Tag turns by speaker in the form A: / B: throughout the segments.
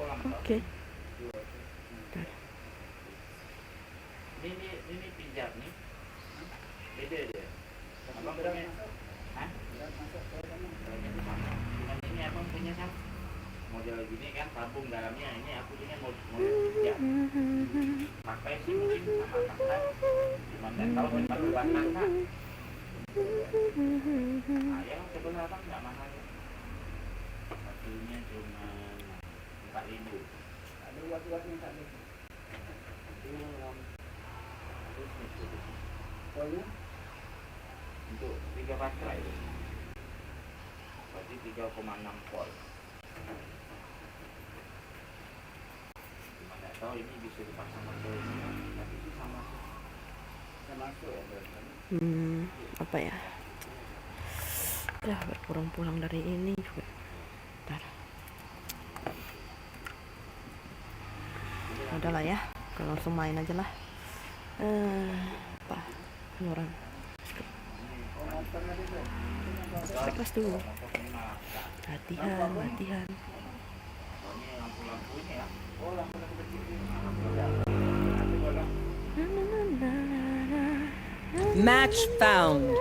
A: Oke.
B: Ini pijat nih. Beda dia. Abang punya. Hah? Ini abang punya kan? Model gini kan tabung dalamnya. Ini aku punya model pijat. Pakai sih mungkin sama kakak. Cuman dan kalau batu bakar kak. Ya sebenarnya abang nggak mahal. Satunya cuma 4.000. Ada buat-buatnya tadi. Polnya untuk 3 baterai itu berarti 3,6 volt. Cuma nggak tahu ini bisa dipasang atau tapi itu sama masuk ya
A: apa ya? Ya pulang dari ini juga. Bentar. Udahlah ya, kalau langsung main aja lah. Apa? Orang. Kelas dulu. Latihan.
C: Match found.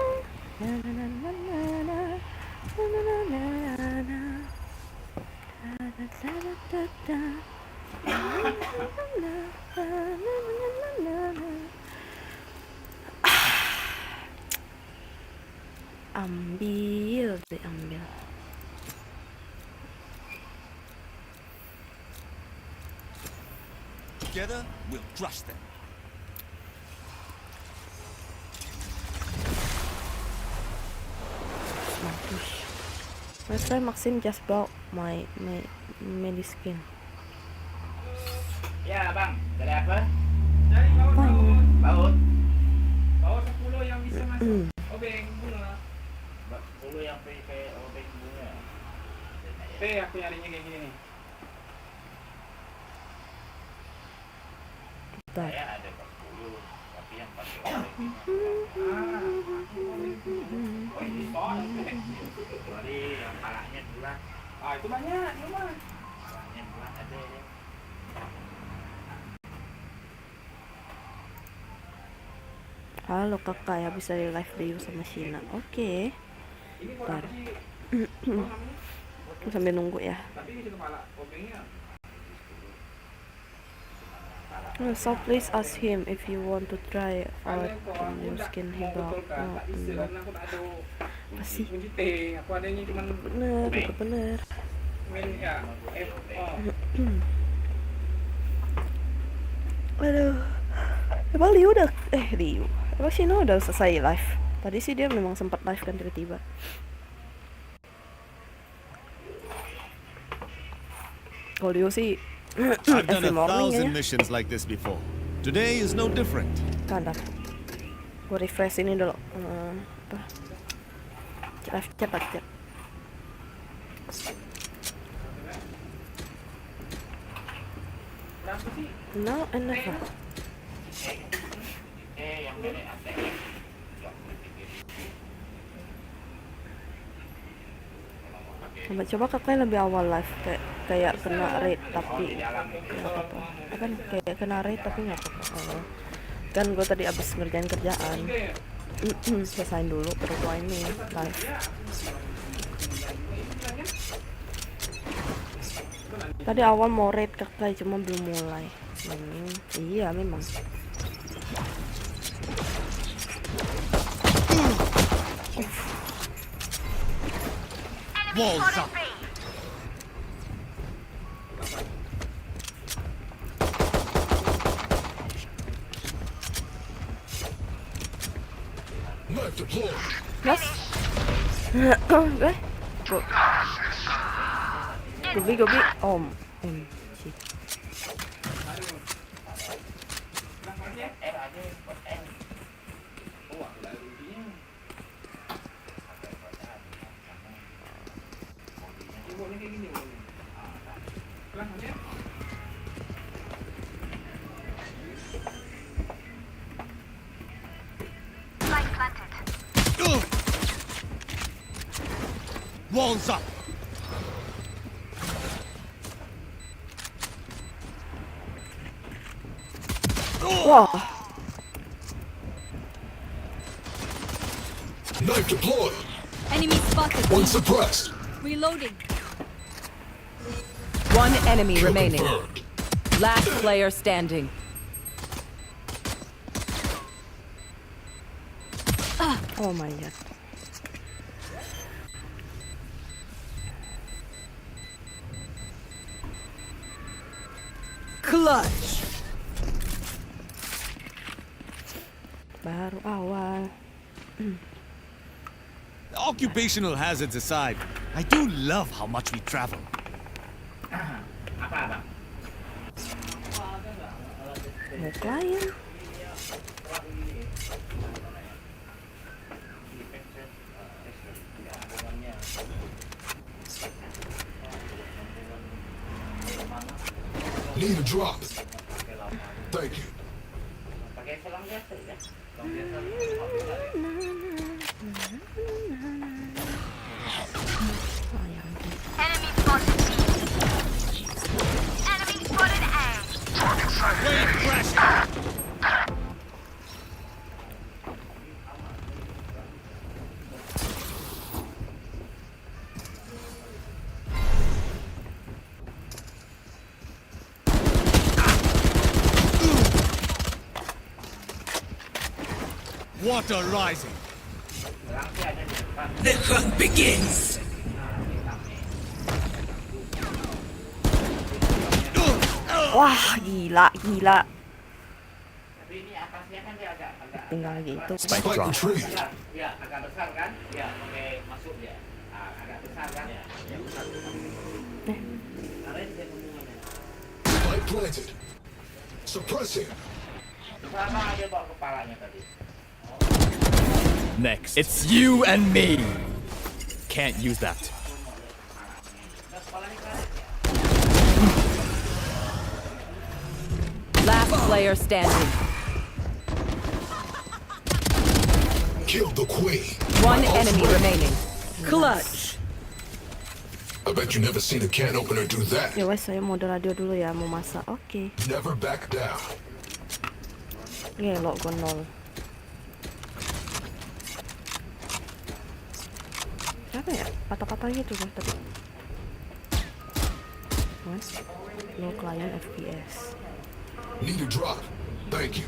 A: Ambil.
D: Together, we'll crush them.
A: Let's try Maxim just bought my mediskin.
B: Ya bang, dari apa?
E: Dari
A: Baut.
E: Baut 10 yang bisa masuk obeng bunga.
B: 10 yang kayak obeng bunga.
E: Aku nyarinya kayak gini nih.
B: Saya ada 40, tapi yang pakai obeng ini.
E: Oh ini soal.
B: Jadi yang palanya bulat.
E: Itu banyak di rumah.
B: Palanya bulat ada ya.
A: Halo kakak, ya bisa di live dulu sama Shina. Oke.
E: Ini
A: Bentar.
E: sih.
A: Sambil nunggu ya.
E: Tapi ini kepala obengnya.
A: So please ask him if you want to try out the new skin he bought.
E: Aku tak ada.
A: Masih.
E: Aku adanya cuma
A: Bener.
E: main ya.
A: Aduh. Emang Liu udah Emang Shina udah selesai live. Tadi sih dia memang sempat live kan tiba-tiba. Kalau Liu sih
D: I've done
A: every morning
D: 1,000
A: ya.
D: missions like this before. Today is no different.
A: Bentar. Gue refresh ini dulu. Apa? Cepat. No, never.
B: Yang dari ATM.
A: Coba kakak lebih awal live kayak kena raid tapi nggak apa-apa. Kan kayak kena raid tapi nggak apa-apa. Kan gue tadi abis ngerjain kerjaan. Selesain dulu baru gue ini live. Tadi awal mau raid kakak cuma belum mulai. Iya memang.
D: Walls up.
A: Yes. Gobi. Shit.
D: Walls up.
A: Wah,
F: Knife deployed.
G: Enemy spotted.
F: One suppressed.
G: Reloading.
C: One enemy
F: Kill
C: remaining.
F: confirmed.
C: Last player standing.
A: oh my god.
C: Clutch.
A: Baru awal.
D: Occupational hazards aside, I do love how much we travel.
B: Apa?
A: Mau klien.
F: Need a drop. Thank you.
B: Pakai selang biasa ya. Selang biasa.
G: Enemy spotted B. Enemy spotted A.
D: Wave crash! Water rising.
B: Selang sih ada di depan.
C: The hunt begins.
A: Wah, gila.
B: Tapi ini atasnya kan dia agak
A: Tinggal lagi itu.
F: Spike retrieved.
B: ya agak besar kan? Ya, pakai masuk dia. Agak besar kan? Ya. Karena dia hubungannya.
F: Spike planted. Suppressing.
B: Sama dia bawa kepalanya tadi.
H: Next. It's you and me. Can't use that.
C: Last player standing.
F: Killed the queen.
C: One
F: My
C: enemy
F: ultimate.
C: remaining. Clutch.
F: I bet you never seen a can opener do that.
A: Ya wes, saya mode radio dulu ya, mau masak. Oke.
F: Never back down.
A: Ngelok gue 0. Siapa ya? Patah-patah gitu kan tadi. Mas, low client FPS.
F: Need a drop. Thank you.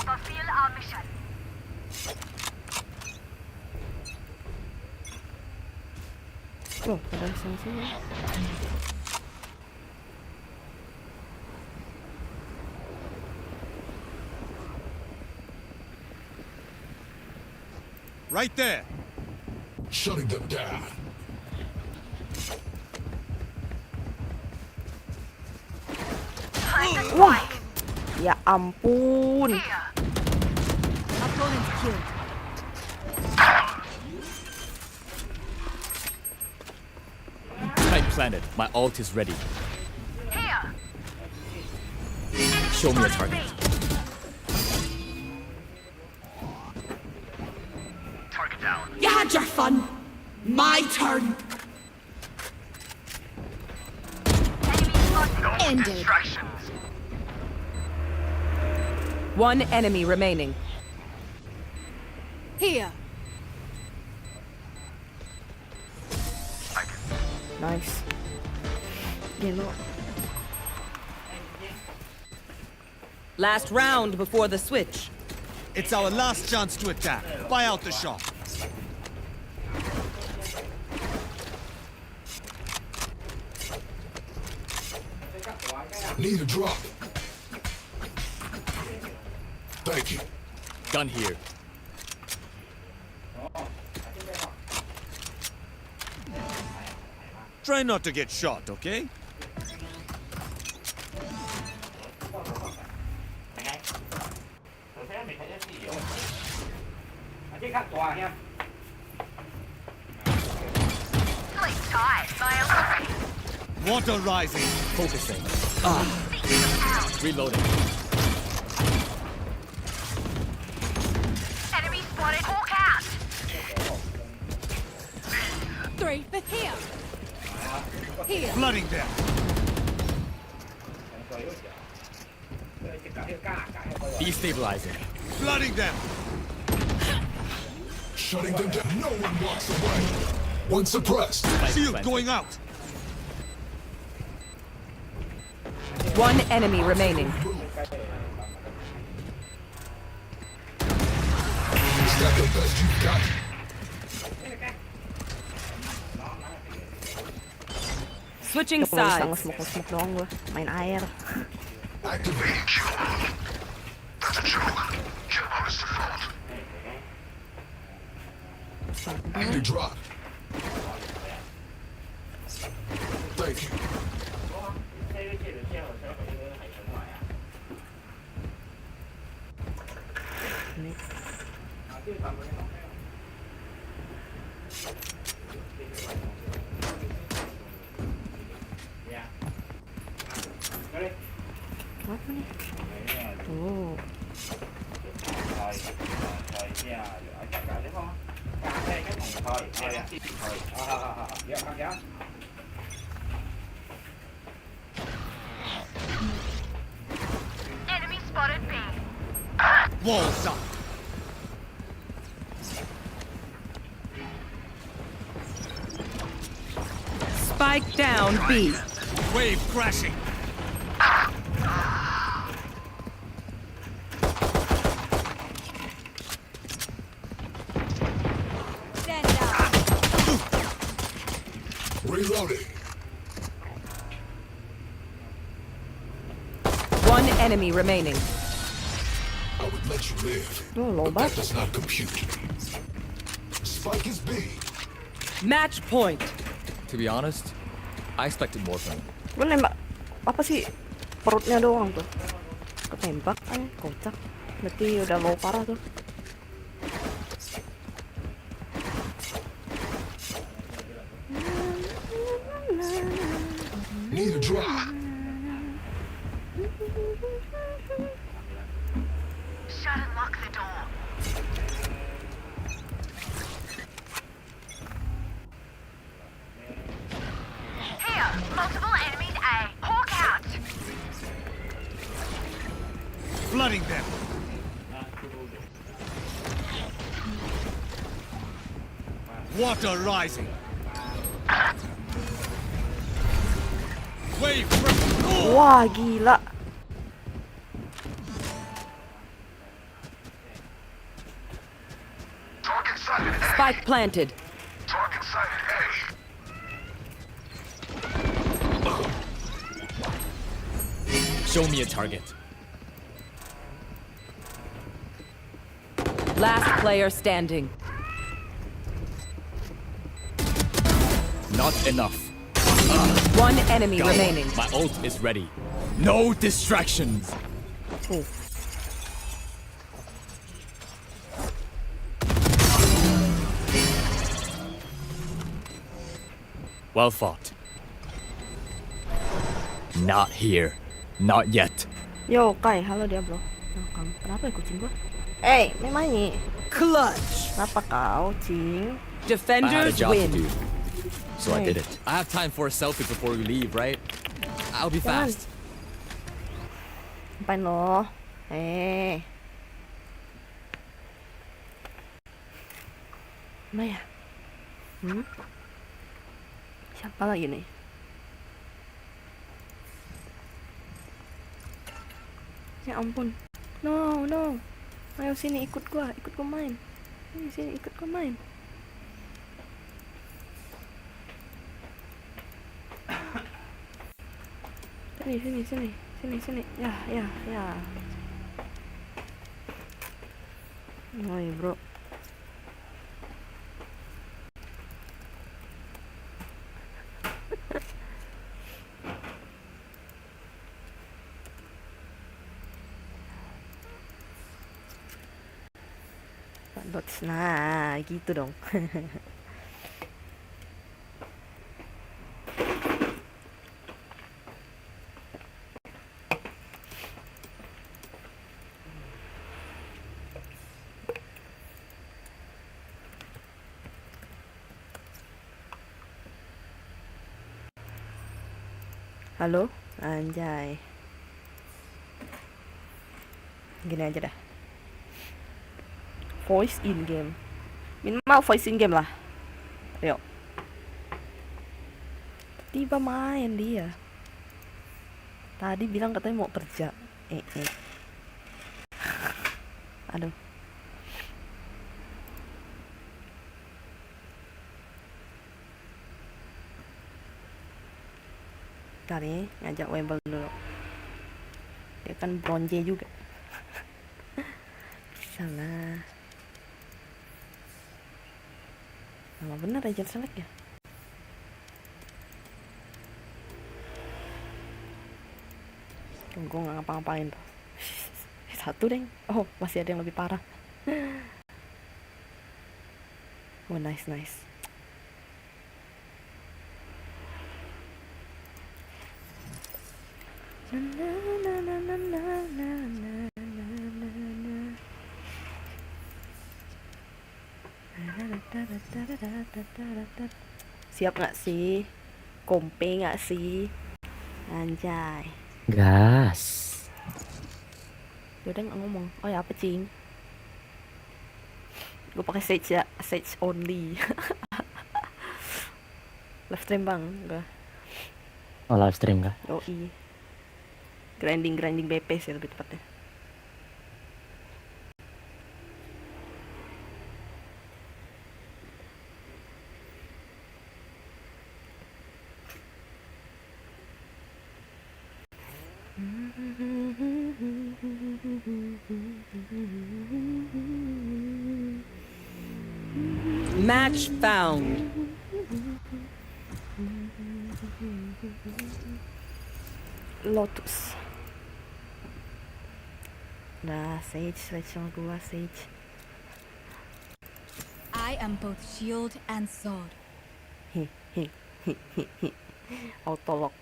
G: Fulfill our mission.
A: Oh, pada sini.
D: Right there.
F: Shutting them down.
A: Wah, ya ampun.
G: Opponent killed.
H: Tight planet. My ult is ready.
G: Here.
H: Show me a target.
C: You had your fun. My turn.
G: Ended.
C: One enemy remaining.
G: Here.
A: Nice. Yellow.
C: Last round before the switch.
D: It's our last chance to attack. Buy out the shop.
F: Need a drop. Thank you.
H: Gun here.
D: Try not to get shot, okay?
B: Saya ambil saja sih. Nanti kat tua ya.
G: Sleep tight. Fire.
D: Water rising.
H: Focusing. Reloading.
G: Enemy spotted. Hawk out. 3 for here.
D: Flooding them.
H: Destabilizing.
D: Flooding them.
F: Shutting them down. No one walks away. One suppressed.
D: Shield going out.
I: One enemy remaining.
F: Is that the best you've got?
I: Switching
A: Kung isang
I: sides.
A: smoke doang gue. Main air.
F: Activating kill mode. That's a joke. Kill mode is default. Need a drop. Thank you.
A: Apa nih? Oh.
G: Enemy spotted B.
D: Walls up.
I: Spike down B.
D: Wave crashing.
F: Reloading.
I: One enemy remaining.
F: I would let you live.
A: Oh,
F: But
A: lomba.
F: that does not compute. Spike is B.
I: Match point.
H: To be honest, I expected more from him.
A: Gue nembak. Apa sih? Perutnya doang tuh. Ketembak kan, kocak. Berarti udah low parah tuh.
F: Need a drop.
G: Shut and lock the door. Here, multiple enemies A. Hawk out.
D: Flooding them. Water rising. Wave crashing. Oh!
A: Wah, gila.
F: Target sighted A.
I: Spike planted.
F: Target sighted
H: Show me a target.
I: Last player standing.
H: Not enough.
I: One enemy
H: Go.
I: remaining.
H: My ult is ready. No distractions.
A: Oh.
H: Well fought. Not here. Not yet.
A: Yo, Kai, halo dia bro. Nah, kamu kenapa ya kucing gua? Memangnya.
I: Clutch.
A: Kenapa kau, cing?
H: I had a
I: Defenders
H: job to
I: win.
H: do. So I
A: Hey.
H: did it. I have time for a selfie before we leave, right? I'll be
A: Come on.
H: fast.
A: Ngapain lo? Mana ya? Siapa lagi nih? Ya ampun. No, no. Ayo sini ikut gua main. Sini ikut gua main. Sini. Ya. Oi, bro. Dots, nah gitu dong. Halo? Anjay. Gini aja dah. Voice in game. Minimal voice in game lah. Ayo. Tiba main dia. Tadi bilang katanya mau kerja. Aduh. Tadi ngajak Wemble dulu. Dia kan bronze juga. Bisa lah. Lama bener aja selek ya. Gue gak ngapa-ngapain tuh. Satu deng. Oh masih ada yang lebih parah. Oh nice. Siap gak sih? Kompe gak sih? Anjay.
J: Gas.
A: Yaudah nggak ngomong. Oh ya apa cing? Gue pakai Sage ya, Sage only. Live stream bang, gue.
J: Oh live stream kah?
A: Yoi. Grinding BP sih lebih tepatnya.
I: Match found.
A: Lotus. Nah, Sage sama gua Sage.
G: I am both shield and sword.
A: Autolock.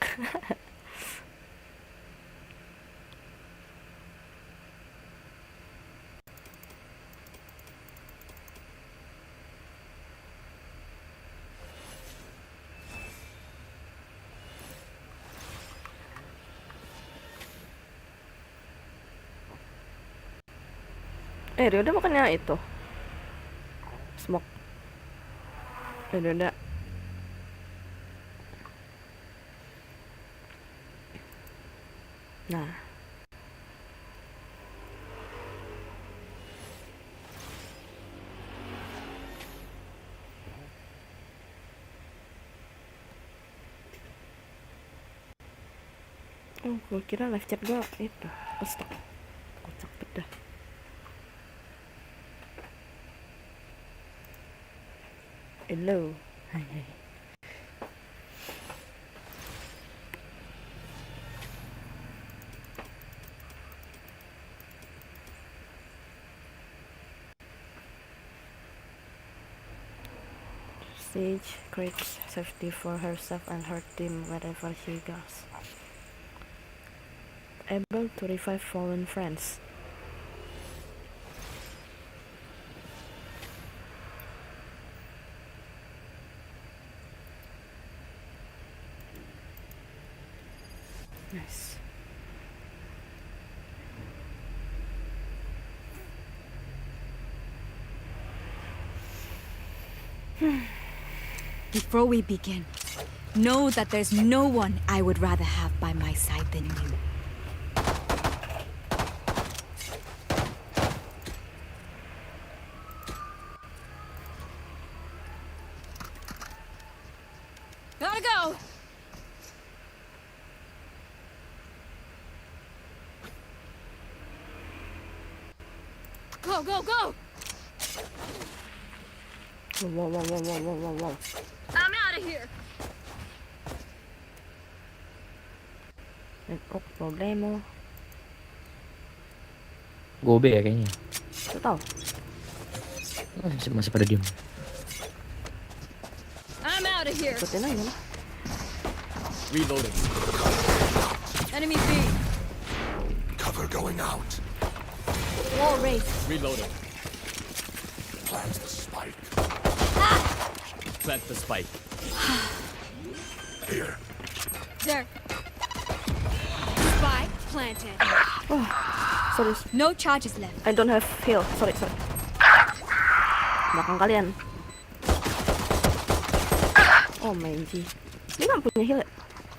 A: Ryoda bukannya itu smoke. Ryoda. Nah. Oh, gue kira live chat gue itu stuck. Kocak bedah. Hello. Hai. Sage creates safety for herself and her team wherever she goes. Able to revive fallen friends. Nice.
G: Before we begin, know that there's no one I would rather have by my side than you. Gotta go! Go!
A: Wow.
G: I'm out of here!
A: Oh, problemo.
J: Gobe ya kayaknya.
A: Tuh tahu.
J: Masih pada diem.
G: I'm out of here!
A: Ikutin aja lah.
H: Reloading.
G: Enemy B!
F: Cover going out.
G: Wall raised.
H: Reloading.
F: Plant the spike.
H: Plant the spike.
F: Here.
G: There. planted.
A: Sorry,
G: No charges left.
A: I don't have heal. Sorry. Belakang kalian. Oh main G. Dia nggak punya heal ya?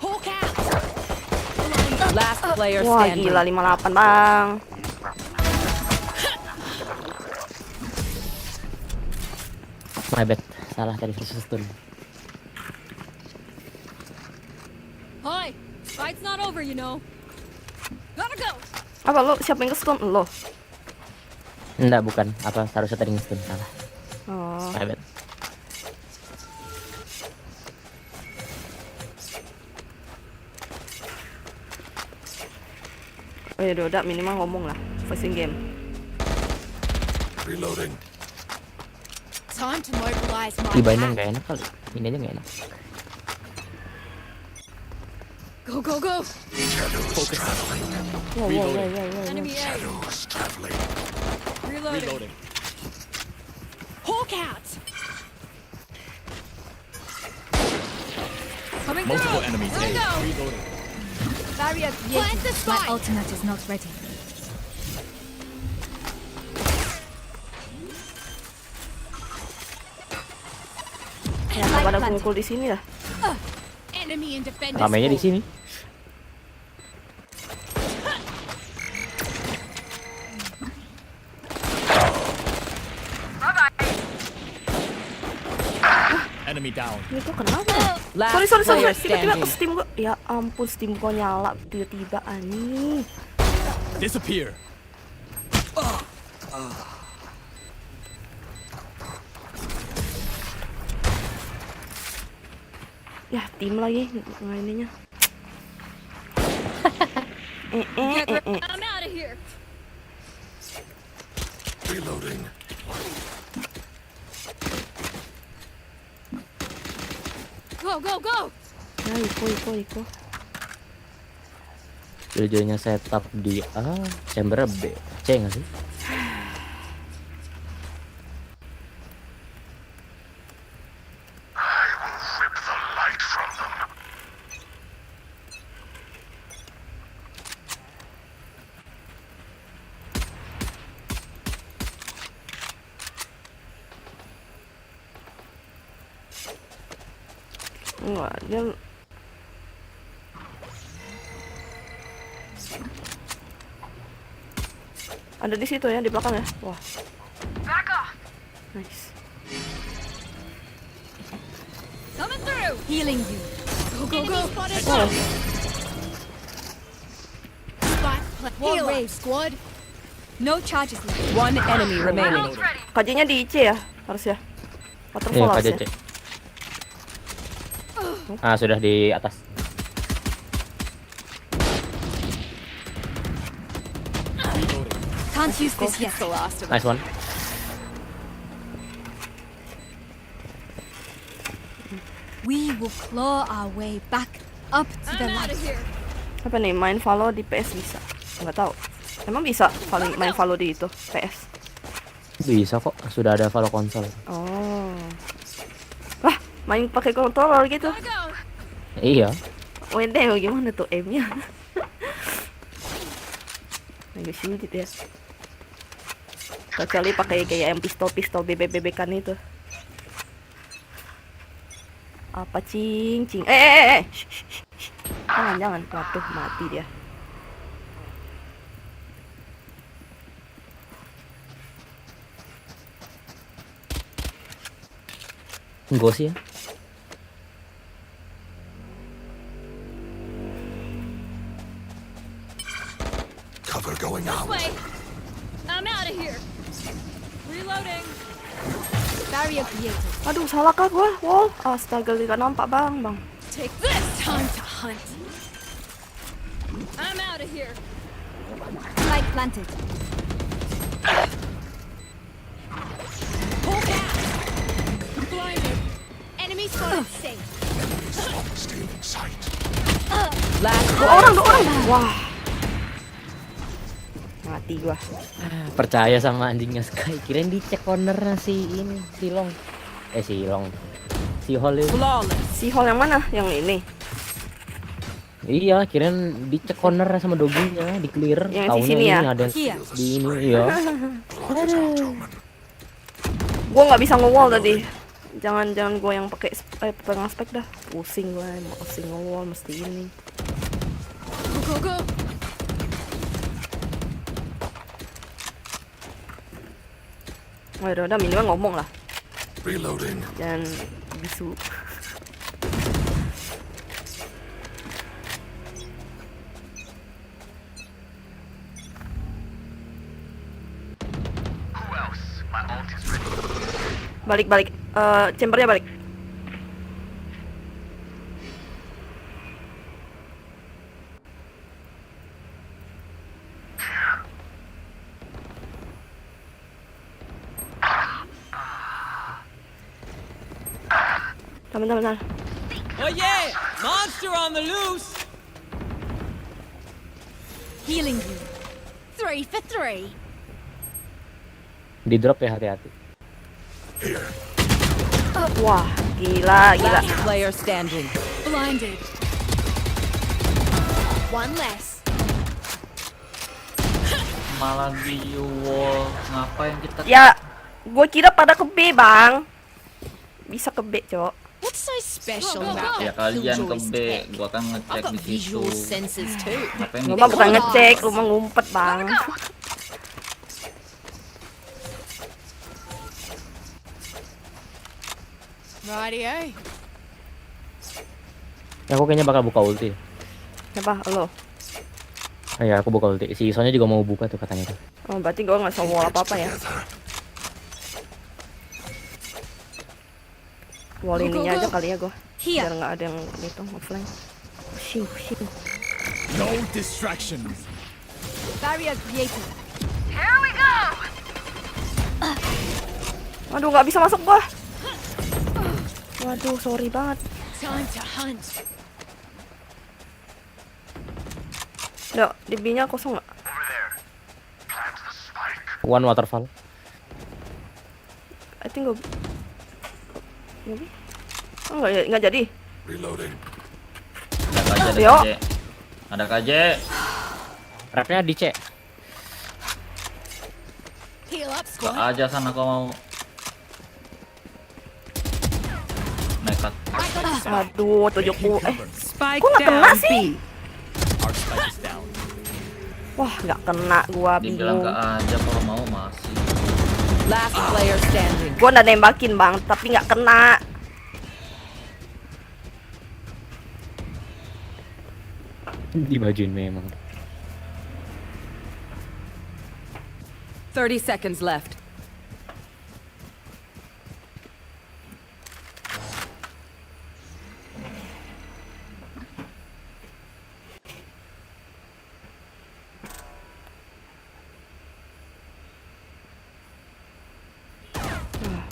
G: Hawk out.
I: Last player
A: Wah
I: standing.
A: gila 58 bang.
J: My bad. Salah tadi susah stun.
G: Hi. Fight's not over, you know. Gotta go.
A: Apa lo siapa yang ke-stun lo?
J: Enggak, bukan. Apa harusnya tadi stun salah.
A: Oh.
J: My bad.
A: Oh ya Doda minimal ngomong lah. Facing game.
F: Reloading.
G: Time to mobilize my
J: Tibanya
G: pack.
J: nggak enak kali. Ini aja nggak enak.
G: Go, go, go.
F: Shadows traveling.
A: Wow.
G: Enemy A.
F: Shadows traveling.
G: Reloading. Hawk out. Coming
H: Multiple
G: through.
H: enemies.
G: Gotta
H: A.
G: go.
H: Reloading.
G: Barrier
K: Plant the
G: created. My
K: spike.
G: ultimate is not ready.
A: Ya pada kumpul di sini lah.
K: Enemy in defender's
J: Ramainya di
K: fort.
J: sini.
H: Enemy down.
A: Ini tuh kenapa?
I: Last
A: Sorry.
I: player
A: Tiba-tiba
I: standing.
A: Steam gua. Ya ampun Steam gua nyala tiba-tiba ani.
H: Disappear.
A: Ya tim lagi maininnya.
K: I'm out of here.
F: Reloading.
K: Go, go, go.
A: Ya Iko.
J: Tujuannya setup di A, chamber B. C nggak sih?
F: I will rip the light from them.
A: Enggak, dia ada di situ ya, di belakang ya. Wah. Nice.
G: Coming through. Healing you. Go, go, go.
A: Oh,
K: Spike plant.
G: War
K: Heal up,
G: wave.
K: squad.
G: No charges left.
I: One enemy remaining.
A: KJ-nya di IC ya, harus ya.
J: Iya,
A: Waterfall harus
J: KJC.
A: ya.
J: Ah, sudah di atas.
G: Can't use this yet.
I: The last of
J: Nice one.
G: We will claw our way back up to the
K: I'm out
G: light.
K: of here.
A: Apa nih, main Valo di PS bisa? Nggak tahu. Emang bisa main Valo di itu PS?
J: Bisa kok, sudah ada Valo konsol.
A: Oh. Wah, main pakai controller gitu.
K: Gotta go.
J: Iya.
A: Wede, gimana tuh aimnya? Agak sulit ya. Kecuali pakai kayak yang pistol bebek-bebekan itu. Apa cing? Shh, shh, shh, shh. Jangan. Waduh, mati dia.
J: Ghost ya.
F: Cover going out.
K: Wait. I'm out of here. Reloading.
G: Barrier created.
A: Aduh, salah kah gua? Wall. Astaga, gak nampak bang.
K: Take this. Time to hunt. I'm out of here.
G: Light planted.
K: Hawk out. Blinded. Enemy spotted safe.
F: Still in sight.
I: last
A: Dua orang. Wah. Mati gua.
J: Percaya sama anjingnya Sky. Kirain dicek cornernya si ini, si Long. Si Hall itu.
I: flawless.
A: Si Hall yang mana? Yang ini.
J: Iya, kirain dicek corner sama doginya, di clear.
A: Yang di
J: Taunya
A: sini
J: ini
A: ya?
J: ada
G: Here.
J: di ini, iya.
A: Gua nggak bisa nge-wall tadi. Jangan gua yang pakai pegang spek dah. Pusing gua, mesti nge-wall mesti ini.
K: Go, go, go.
A: Oh, udah minimal ngomong lah.
F: Reloading.
A: Jangan bisu.
F: Who else? My ult is ready.
A: Balik. Chambernya balik. Bentar.
I: Oh yeah! Monster on the loose!
K: Healing you. 3 for 3.
J: Di drop ya, hati-hati.
A: Wah, gila.
I: Last player standing.
K: Blinded. One less.
B: Malah di wall. Ngapain kita?
A: Ya, gue kira pada ke B, Bang. Bisa ke B, Cok.
K: What's so special
B: Ya
K: about that
B: kalian ke
K: Killjoy's
B: B,
K: tech?
B: gua kan
K: I've
B: ngecek
K: got
B: di situ.
K: visual senses too.
B: Ngapain
A: Lu
B: di
A: mah bukan ngecek, lu mah ngumpet, Bang.
K: Rightio.
J: Aku kayaknya bakal buka ulti.
A: Siapa? Lo?
J: Ya, aku buka ulti. Si Sonya juga mau buka tuh katanya tuh.
A: Oh, berarti gue nggak usah wall apa-apa ya. Wall ininya aja kali ya gue. Biar nggak ada yang itu offline. Pusing.
H: No distractions.
K: Barrier created.
A: Waduh, nggak bisa masuk gue. Waduh, sorry banget.
K: Time to hunt.
A: Nggak, di B-nya kosong nggak?
J: One waterfall.
A: I think gue... Oh, nggak jadi.
F: Reloading.
B: Ada KJ,
A: Yo.
B: Ada KJ.
J: Rapnya di C.
K: Heal up,
B: Ke
K: squad.
B: aja sana kau mau. Nekat.
A: Aduh, 70.
I: Spike
A: Kok nggak kena
I: down
A: sih?
I: B.
H: Our spike is down.
A: Wah, nggak kena gua,
B: Dibilang
A: bingung.
B: ke aja kalau mau masih.
I: Last player standing.
A: Gua udah nembakin, Bang, tapi nggak kena.
J: Dibajuin memang.
I: 30 seconds left.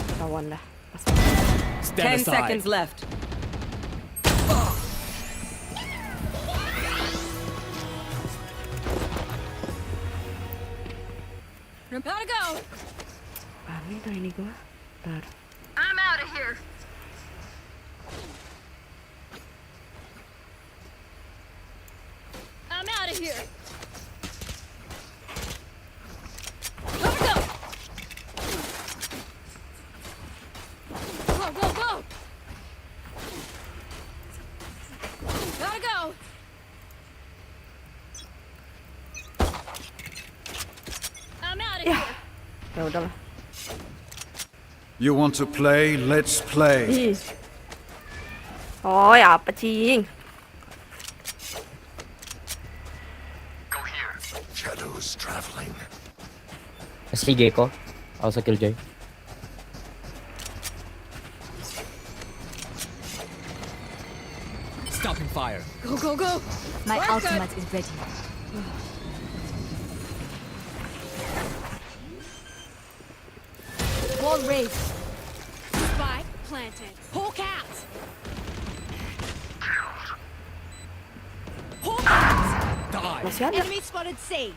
A: Ketahuan dah.
I: 10
H: Stand aside.
I: seconds left.
K: Gotta go.
A: Panik dah ini gua. Ntar.
K: I'm out of here. I'm out of here. Gotta go. Go, go, go. Gotta go. I'm out of
A: Yeah.
K: here.
A: Ya udahlah.
F: You want to play? Let's play.
A: Ih. Oh, ya apa, cing?
F: Go here. Shadows traveling.
J: Si Gecko. Also Killjoy.
H: Stopping fire.
K: Go, go, go.
G: My
K: Work it.
G: ultimate is ready.
K: Wall raised. Spike planted. Hawk out. Hawk out.
H: Die.
A: Masih ada.
K: Enemy spotted C.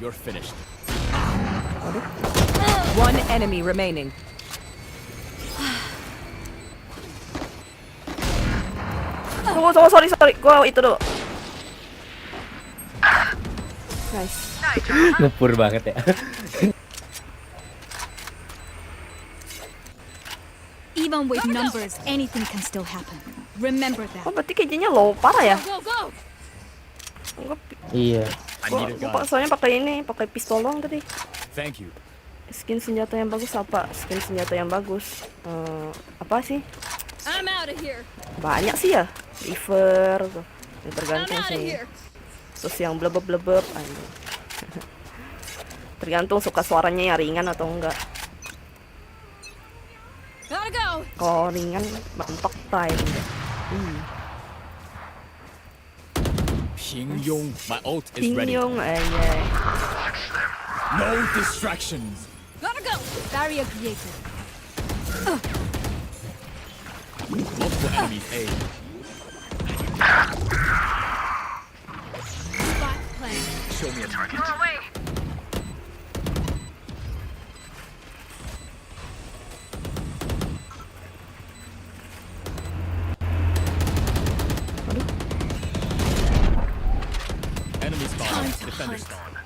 H: You're finished.
I: One enemy remaining.
A: sorry. Gua itu dulu. Nice.
J: Ngepur banget ya.
G: Even with numbers, anything can still happen. Remember that.
A: Oh, berarti kayaknya low parah ya?
K: Go, go!
J: Iya.
A: Gua soalnya pakai pistol doang tadi.
H: Thank you.
A: Skin senjata yang bagus apa? Skin senjata yang bagus. Apa sih?
K: I'm out of here.
A: Banyak sih ya. River tuh. Ya,
K: I'm
A: tergantung
K: out of
A: sih.
K: here.
A: Terus yang blebeb. Tergantung suka suaranya yang ringan atau enggak.
K: Gotta go.
A: Kalau ringan mentok time.
H: Pingyong, my ult is ready.
A: Pingyong,
H: No distractions.
K: Gotta go.
G: Barrier created.
H: Multiple enemies A.
K: Spot plant.
H: Show me a target. Enemy spawn. Defender spawn.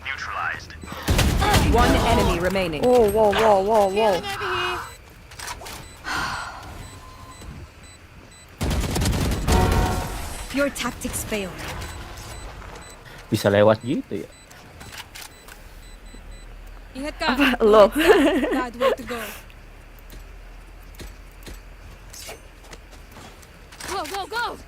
F: Neutralized.
I: One enemy remaining.
A: Wow.
K: Getting over here.
G: Your tactics failed.
J: Bisa lewat gitu ya.
K: Ingat ka?
A: Lo.
K: Bad way to go. Go!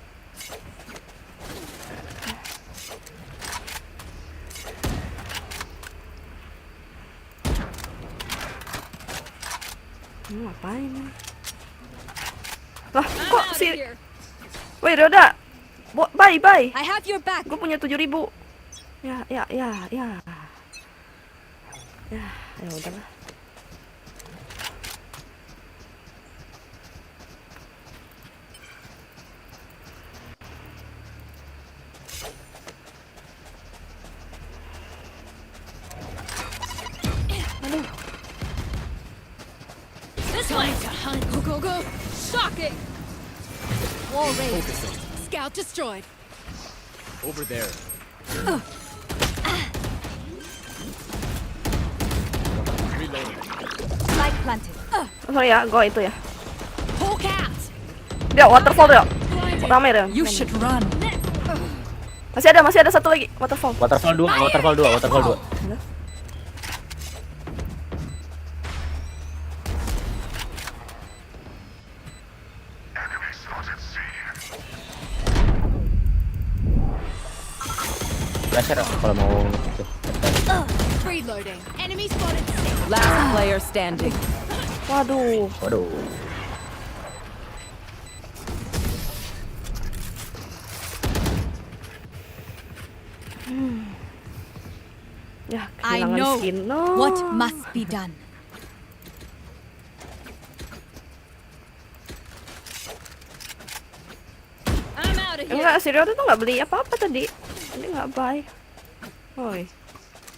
A: Ngapain? Lah,
K: I'm
A: kok
K: out of
A: si...
K: here.
A: Woi, Roda. Bye.
G: I have your back.
A: Gue punya 7.000. Ya. Ya udahlah.
K: This way. Go. Shocking.
G: Wall raised.
H: Focusing.
K: Scout destroyed.
H: Over there. Reloading.
G: Spike planted.
A: Sorry ya, gue itu ya.
K: Hawk out.
A: Dia waterfall dia.
K: Blinded.
A: Rame dia.
G: You should run.
A: Masih ada satu lagi waterfall.
J: Waterfall 2.
F: Enemy spotted C.
J: Flasher kalau mau itu.
K: Reloading. Enemy spotted.
I: Last player standing.
A: Waduh. Ya,
G: I
A: kehilangan
G: know
A: skin. No.
G: what must be done.
K: I'm out of here.
A: Enggak, si Ryoda tuh nggak beli apa-apa tadi. Tadi nggak buy. Oi.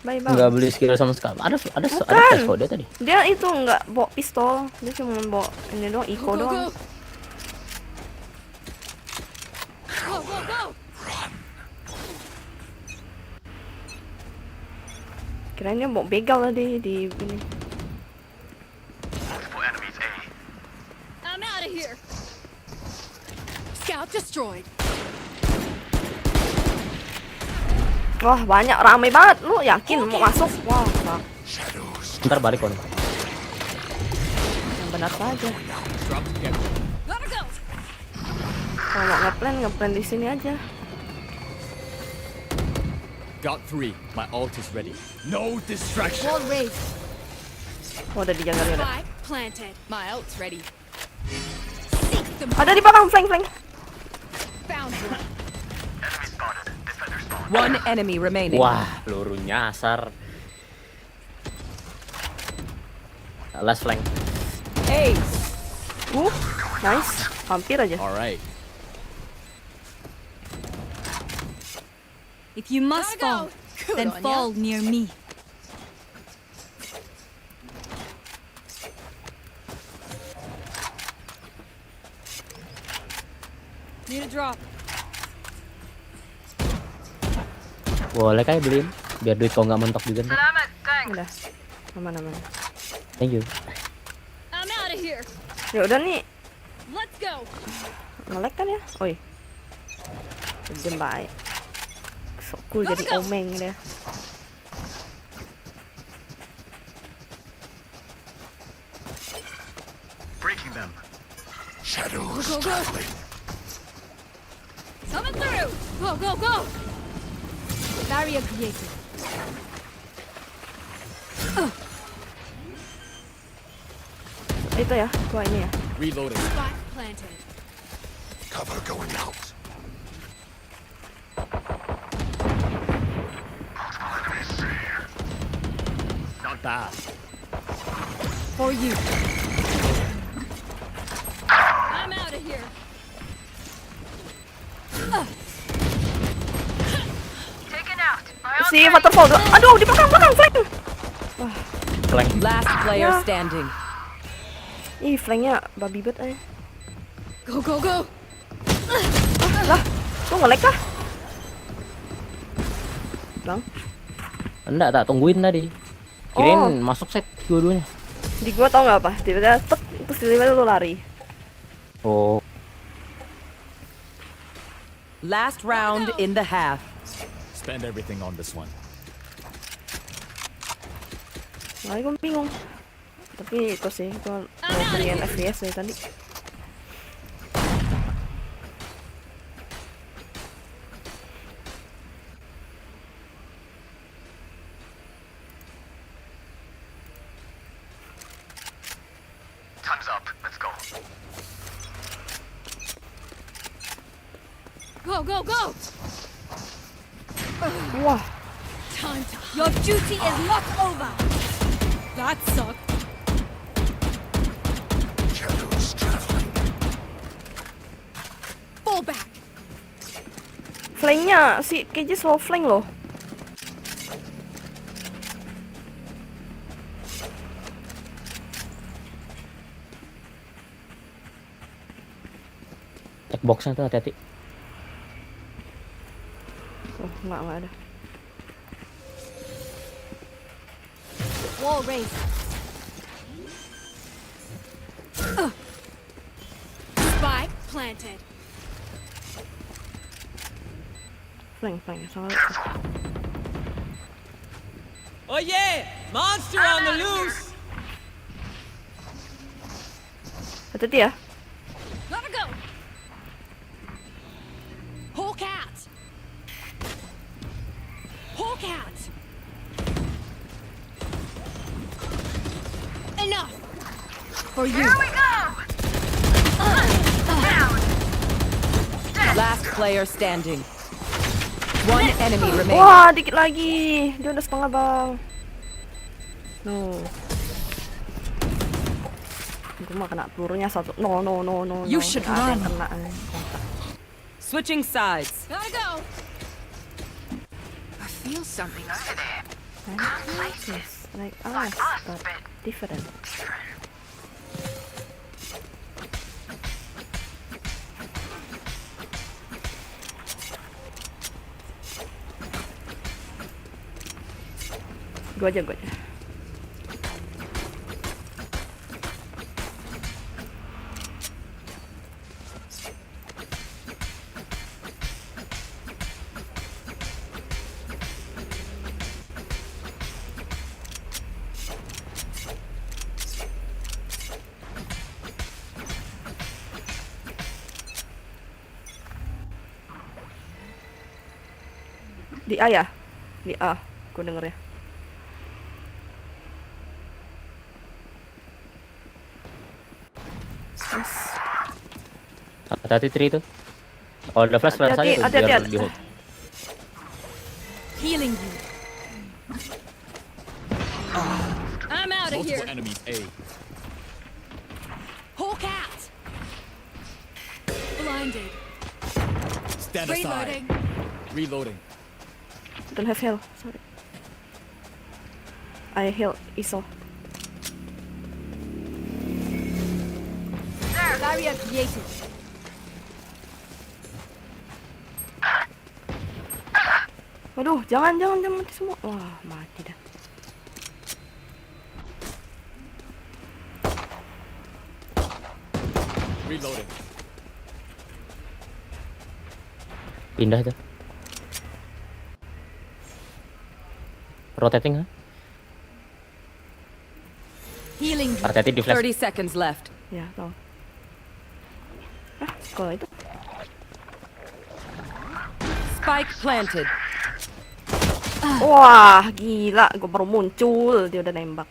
A: Bye bang.
J: Enggak beli skill sama sekali. Ada
A: Bukan.
J: tes kok dia tadi.
A: Dia itu nggak bawa pistol. Dia cuma bawa ini doang, Eco doang.
K: Go.
A: Kirain dia bawa begal tadi di ini.
F: Multiple enemies A.
K: I'm out of here. Scout destroyed.
A: Wah, banyak, rame banget. Lu yakin mau masuk? Wah, fuck.
J: Ntar balik kon.
A: Yang benar saja.
H: Drop together.
K: Gotta go.
A: Kalau mau ngeplan di sini aja.
H: Got 3. My ult is ready. No distraction.
G: Wall raised.
A: Oh, udah dijaga dia.
K: Spike planted.
I: My ult's ready.
K: Seek them.
A: Ada di belakang, flank.
K: Found one.
F: Enemy spotted. Defender spawn.
I: One enemy remaining.
J: Wah, peluru nyasar. Last flank.
I: Ace.
A: Nice. Hampir aja.
H: All right.
G: If you must
K: Gotta go.
G: fall, then fall near me.
K: Need a drop.
J: Boleh kali beliin biar duit kau nggak mentok juga ntar.
A: Udah. Aman.
J: Thank you.
K: I'm out of here.
A: Ya udah nih.
K: Let's go.
A: Nge-lag kan ya? Oi. Jam baik. So cool jadi omeng deh.
F: Breaking them. Shadows
K: Go, go, go.
F: traveling.
K: Coming through. Go, go, go. Barrier created.
A: Itu ya, gua ini ya.
H: Reloading.
K: Spike planted.
F: Cover going out. Multiple enemies C.
H: Not bad.
G: For you.
K: I'm out of here.
A: Si waterfall tuh. Aduh, di belakang flank.
J: Flank.
I: Last player
A: Yeah.
I: standing.
A: Ih, flanknya babi bet aja.
K: Go, go, go.
A: Lah, lu nge-lag kah? Bang,
J: Enggak, tak tungguin tadi. Kirain masuk set dua-duanya.
A: di gua tau nggak apa? Tiba-tiba tek, terus tiba-tiba lu lari.
J: Oh,
I: Last round in the half.
H: Spend everything on this one.
A: Lari gua bingung. Tapi itu sih, gua mau beliin FPS dari tadi.
F: Time's up. Let's go.
K: Go, go, go.
A: Wah,
K: Time to. Your duty is not over. That sucked.
F: Shadows traveling.
K: Fall back.
A: flanknya si KJ slow flank loh.
J: check boxnya tuh hati-hati.
A: Oh, nggak ada.
K: Wall raised. Spike planted.
A: Flank, soalnya.
E: Oh yeah! Monster on the loose!
A: Hati-hati ya.
K: Gotta go. Hawk out. Hawk out. Enough.
G: For you.
I: Last player standing. One enemy remaining.
A: Wah, dikit lagi. Dia udah setengah, Bang. No. Gue mah kena pelurunya satu. No.
G: You should
A: Nggak ada yang
G: run.
A: kena.
I: Switching sides.
K: Gotta go.
G: I feel something over there.
A: Yes, like us, but different. Gue aja. Di A ya? Di A, gue denger ya.
J: Hati-hati Tri itu. Kalau ada flash aja tuh biar
A: Hati-hati.
J: di hold.
K: Healing you. I'm out of here.
H: Multiple enemies A.
K: Hawk out. Blinded.
H: Stand aside.
K: Reloading.
H: Reloading.
A: Don't have heal, sorry. I heal ISO.
K: Barrier created.
A: Aduh, jangan mati semua. Wah, mati dah.
H: Reloading.
J: Pindah itu. Rotating, ha?
G: Healing.
J: Rotating di flash.
I: 30 seconds left.
A: Ya, tahu. Kalau itu
I: Spike planted.
A: wah, gila, gue baru muncul dia udah nembak.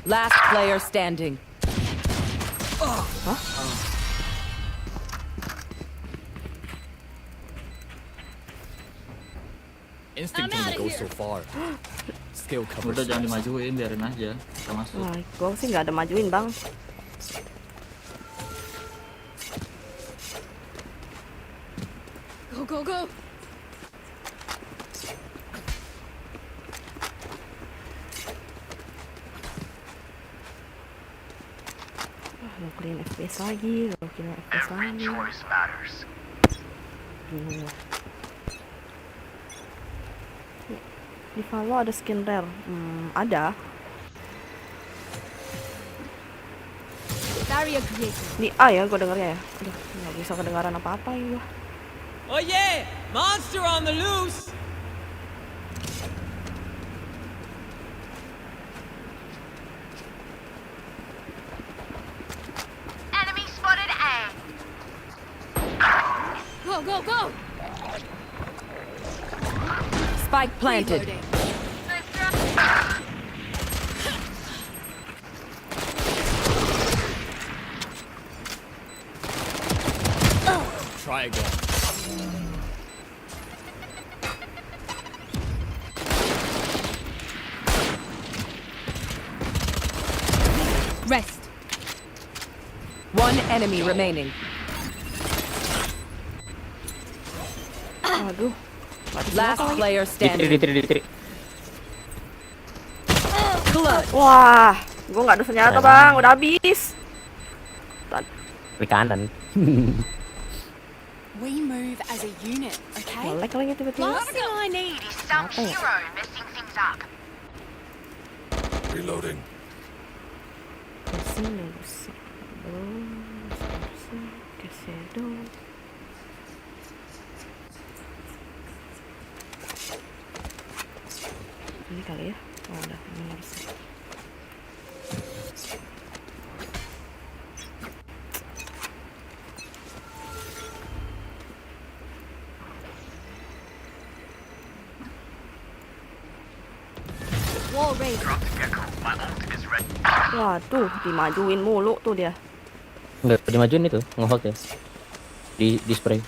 I: Last player standing.
H: Instinct only goes so far. Skill covers.
B: Udah jangan dimajuin, biarin aja. Kita masuk.
A: Wah, gue sih nggak ada majuin bang.
K: Go, go, go.
A: Lo clean FPS lagi, lo clean FPS
F: Every
A: lagi.
F: choice matters.
A: Gila. Di Valo ada skin rare. Ada.
K: Barrier created.
A: Di A ya, gue dengernya ya. Aduh, nggak bisa kedengaran apa-apa ya gue.
E: Oh yeah! Monster on the loose!
C: Enemy spotted A.
K: Go, go, go.
I: Spike planted.
K: Reloading.
H: Try again.
G: Rest.
I: One enemy remaining.
A: Aduh.
I: Last player
J: Di
I: standing.
J: tiri.
I: Clutch.
A: Wah, gue nggak ada senjata bang, udah habis.
J: Di kanan.
K: We move as a unit, okay?
A: Melek lagi tiba-tiba.
K: Last thing I need
C: Need is some hero messing things up.
F: Reloading.
A: Kesini, kesedo. Ini kali ya. Oh, udah, ini harusnya.
K: wall raised.
A: Waduh, dimajuin mulu tuh dia.
J: Enggak dimajuin itu, nge-hold ya. Di spray.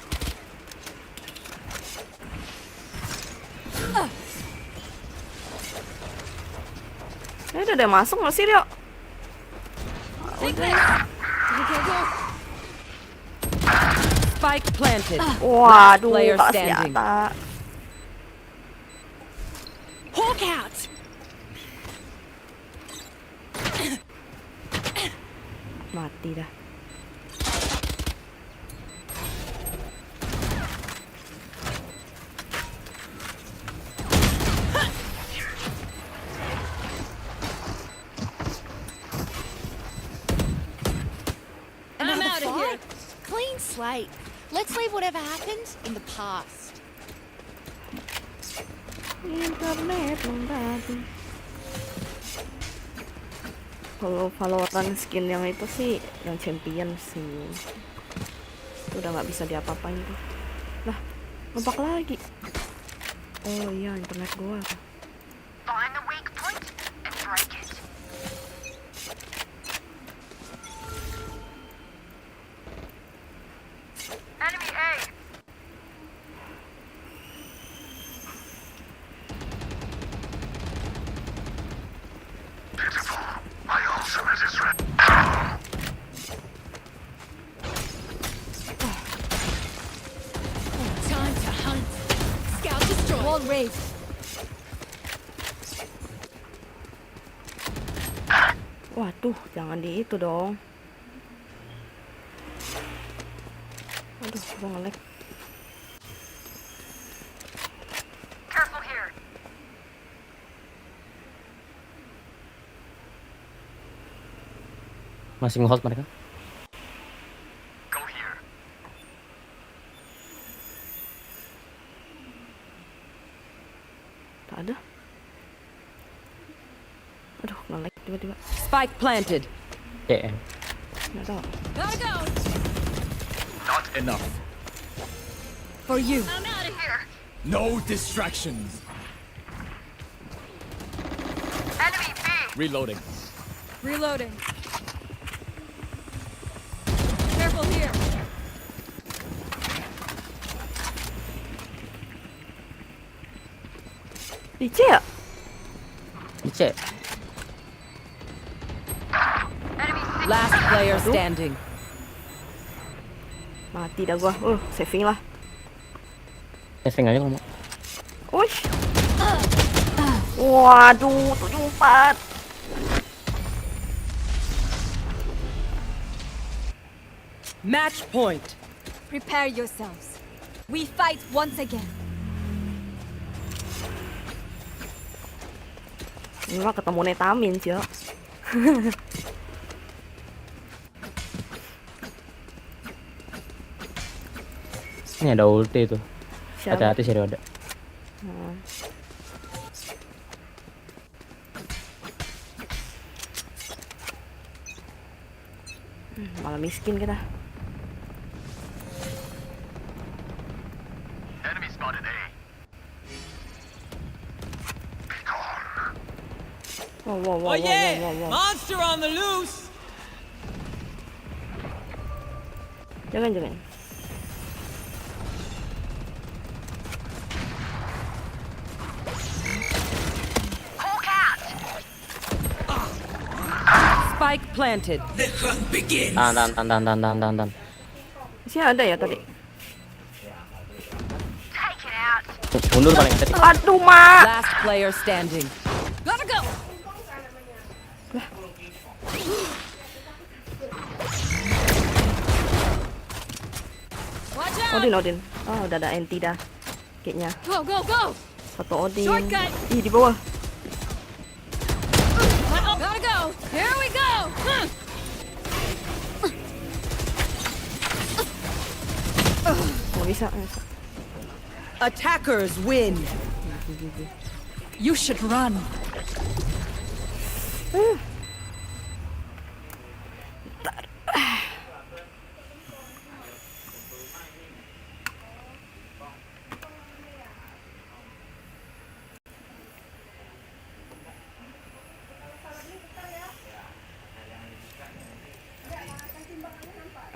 A: Udah deh masuk nggak sih Rio?
K: Take this. Go, go, go.
I: Spike planted.
A: Waduh,
I: player
A: tak
I: standing.
A: senjata.
K: Hawk out.
A: Mati dah.
K: I'm out of here. Clean slate. Let's leave whatever happened in the past.
A: Internet membantu. Kalau Valorant skin yang itu sih, yang champion sih, itu udah nggak bisa diapa-apain tuh. Lah, ngebak lagi. Oh iya, internet gua.
C: Find the weak point and break it. Enemy A.
F: My ultimate is ready.
K: Time to hunt. Scout destroyed. Wall raised.
A: Tuh, jangan di itu dong. Aduh, gua nge-lag.
J: Masih nge-hold mereka.
F: Go here.
A: Tak ada. Aduh, nge-lag tiba-tiba.
I: Spike planted.
J: CM.
A: Nggak tahu.
G: Gotta go.
H: Not enough.
G: For you.
H: No distractions. Reloading.
G: Reloading. Careful here.
A: Ice ya?
J: Ice.
I: Last player standing.
A: Mati dah gua. Saving lah.
J: Saving aja kalau mau.
A: Uish. Waduh, 74.
I: Match point.
G: Prepare yourselves. We fight once again.
A: Ini mah ketemu Netamin sih ya.
J: Ini ada ulti tuh.
A: Siapa?
J: Hati-hati sih ada.
A: Malah miskin kita.
F: Enemy spotted A. Be gone.
A: Wow.
I: Monster on the loose.
A: Jangan.
I: Spike planted.
J: Tahan.
A: Sini ada ya tadi.
J: Mundur paling tadi.
A: Aduh, Mak.
I: Last player standing.
G: Gotta go. Watch out.
A: Odin. Oh, udah ada anti dah. Kayaknya.
G: Go.
A: Satu Odin.
G: Shortcut.
A: Ih, di bawah.
G: Gotta go. Here we go.
A: Nggak bisa.
I: Attackers win.
G: You should run.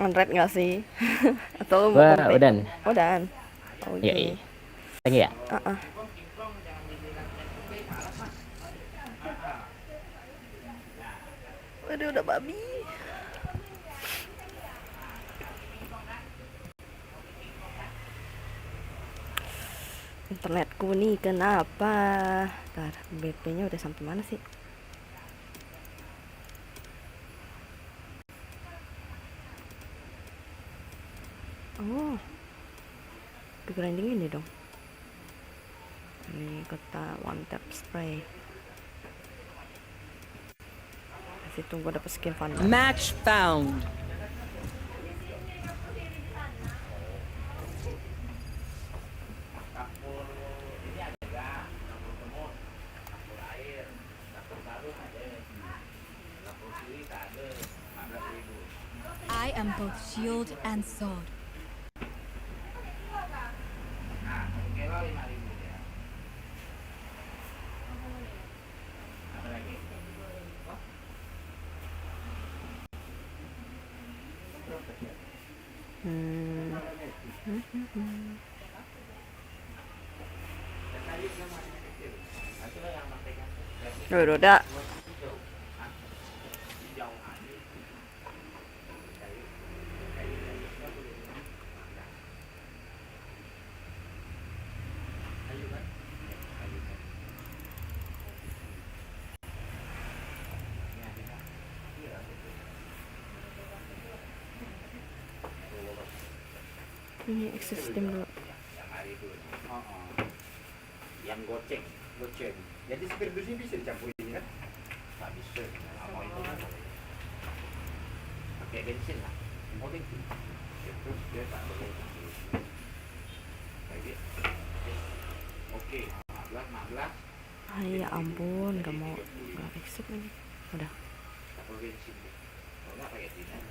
A: Unread nggak sih? Atau
J: Wah,
A: mau
J: udah.
A: Udah. Oke.
J: Iya. Lagi ya?
A: Aduh, udah babi. Internetku nih kenapa? Ntar BP-nya udah sampai mana sih? Oh, di grinding ini dong. Ini kota one tap spray. Masih tunggu dapat skin fun.
I: Match found.
G: I am both shield and sword.
A: Udah. Ini akses tim dulu.
B: Yang hari itu. Yang goceng. Jadi supir bus ini bisa dicampurin ini kan? Tak bisa. Mau itu kan? Pakai bensin lah. Mau bensin. Terus dia tak boleh. Kayak gitu. Oke. 15.
A: Ah, ya ampun, gak mau gak accept lagi. Udah.
B: Tak perlu bensin. Kalau nggak pakai dinar.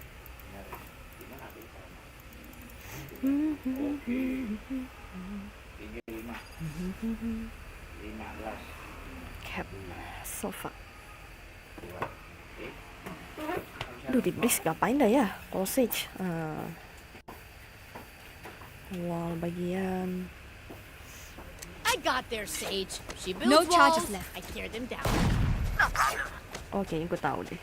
B: Dinar ada di sana. Oke. Tinggal 15.
A: Cap sofa. Aduh, dibris ngapain dah ya? Sausage. Wall bagian.
K: I got there, Sage. She builds
G: No charges
K: walls.
G: left.
K: I tear them down.
A: Oke, gue tahu deh.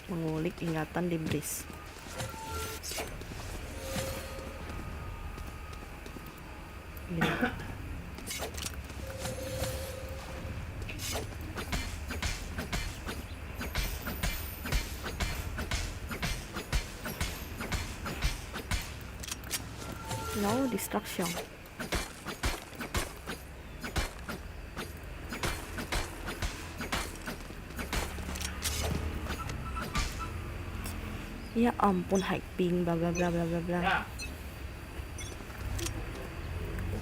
A: Mengulik ingatan dibris. Gini. No distraction. Ya ampun, hyping bla bla bla bla bla bla.
B: Ya.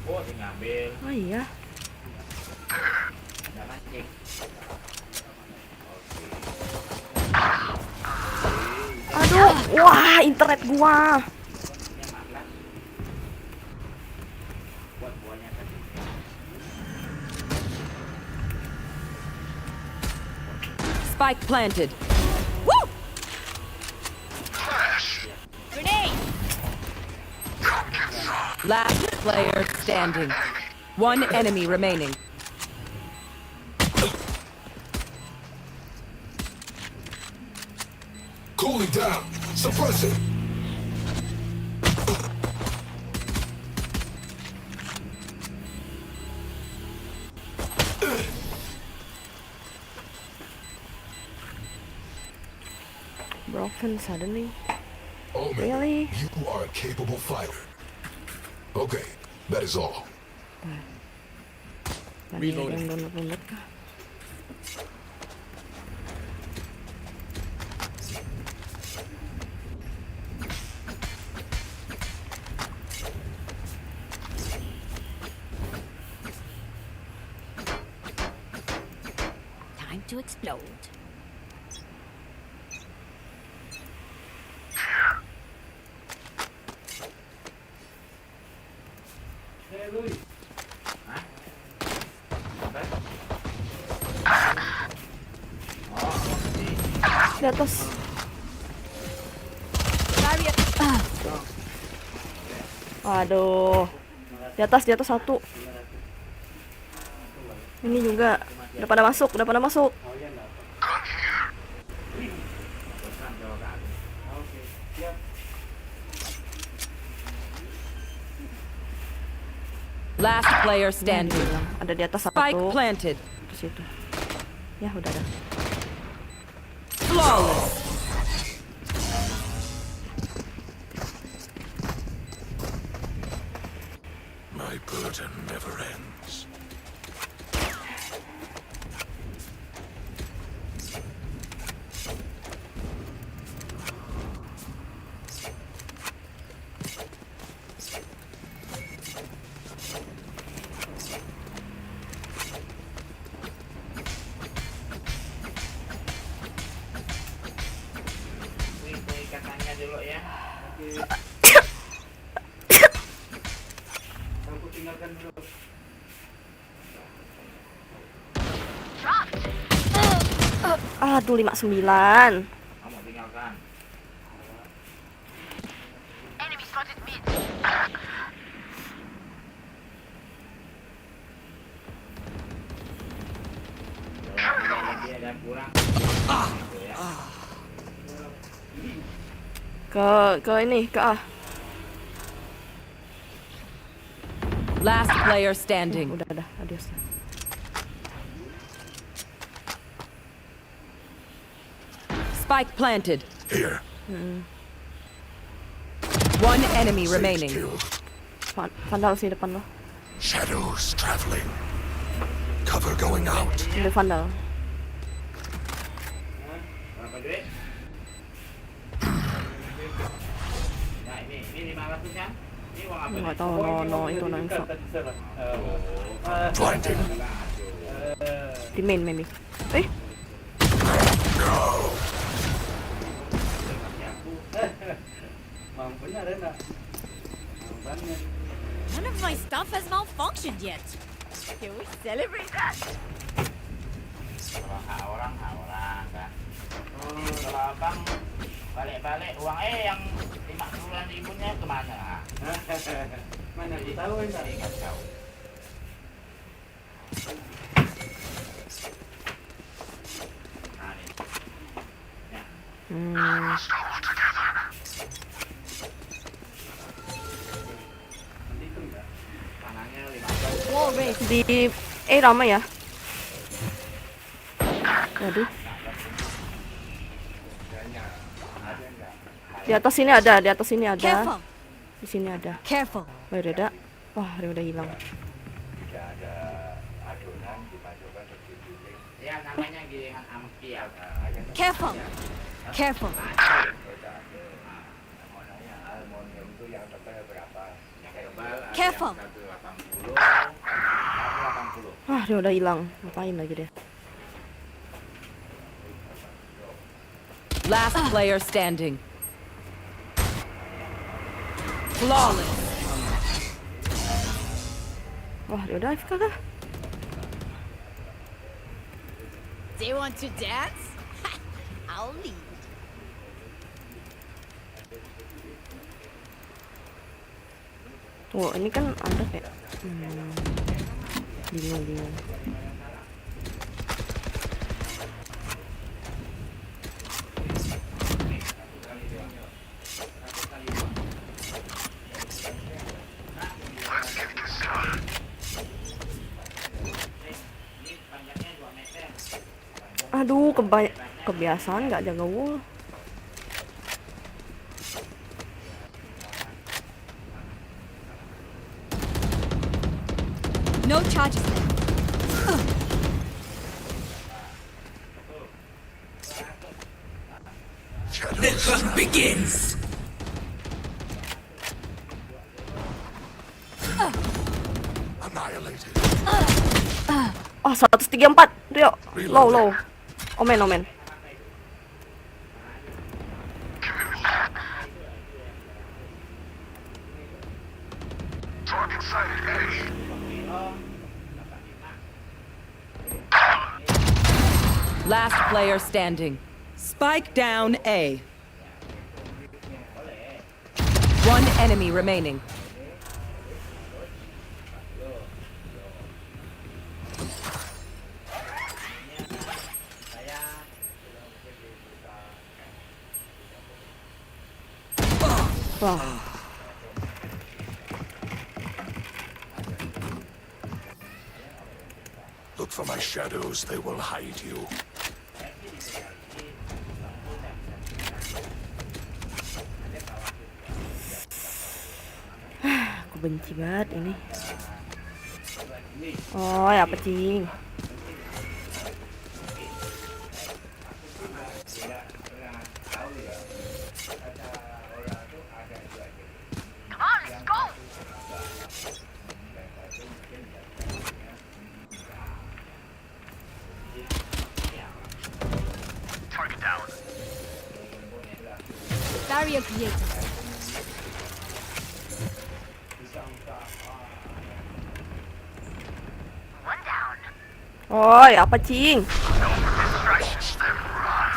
B: Pupuk ngambil.
A: Oh iya.
B: Jangan cek.
A: Aduh, wah internet gua.
B: Buat buahnya tadi.
I: Spike planted.
K: Grenade!
I: Last player standing. One enemy remaining.
F: Cooling down. Suppress it.
A: Broken suddenly.
F: Omen,
A: Really?
F: you are a capable fighter. Okay, that is all.
A: Reloading. Yang download kah?
K: Time to explode.
A: Di atas. Aduh. Di atas satu. Ini juga udah pada masuk.
I: Last player standing.
A: Ada di atas
I: Spike
A: satu.
I: planted.
A: Ke situ. Ya udah dah.
I: Flawless.
F: My burden never ends.
B: Ikat tangannya dulu ya. Aku tinggalkan dulu.
A: Aduh, 59.
B: Kamu tinggalkan. Lagi ada kurang.
A: Ke ini, ke A.
I: Last player standing.
A: Udah, adios.
I: Spike planted.
F: Here.
I: One enemy remaining.
A: Vandal sih depan lo.
F: Shadows traveling. Cover going out.
A: Ini Vandal.
B: Berapa duit? Nah ini 500 kan? Ini uang apa?
A: Nggak tahu, no itu no info.
F: Blinding.
A: Di main maybe.
K: None of my stuff has malfunctioned yet. Can we celebrate that?
B: Kalau orang kan. Kalau abang balik-balik uang yang 50 ribunya kemana? Mana tahu enggak? Enggak tahu.
K: Wall race.
A: Di ramai ya. Waduh. Di atas sini ada, di atas sini ada.
G: Careful.
A: Di sini ada.
G: Careful.
A: Oh, udah ada. Wah, dia udah hilang.
B: Ya namanya gilingan ampiak.
G: Careful. Careful. Careful.
A: Wah, dia udah hilang. Ngapain lagi dia?
I: Last player standing. Flawless.
A: Wah, dia udah AFK kah?
K: Do you want to dance? I'll lead.
A: Oh, ini kan ada kayak bingung.
F: Let's get this done.
A: Aduh, kebiasaan nggak jaga wall.
G: No charges left.
H: The hunt begins.
F: Annihilated.
A: Oh, 134. Rio. Low. Omen.
F: Target sighted A.
I: Last player standing. Spike down A. One enemy remaining.
A: Wah.
F: Look for my shadows, they will hide you.
A: Aku benci banget ini. Oh, ya pecing.
F: Target down.
K: Barrier created.
F: One down.
A: Oh, ya pecing.
F: Watch them run.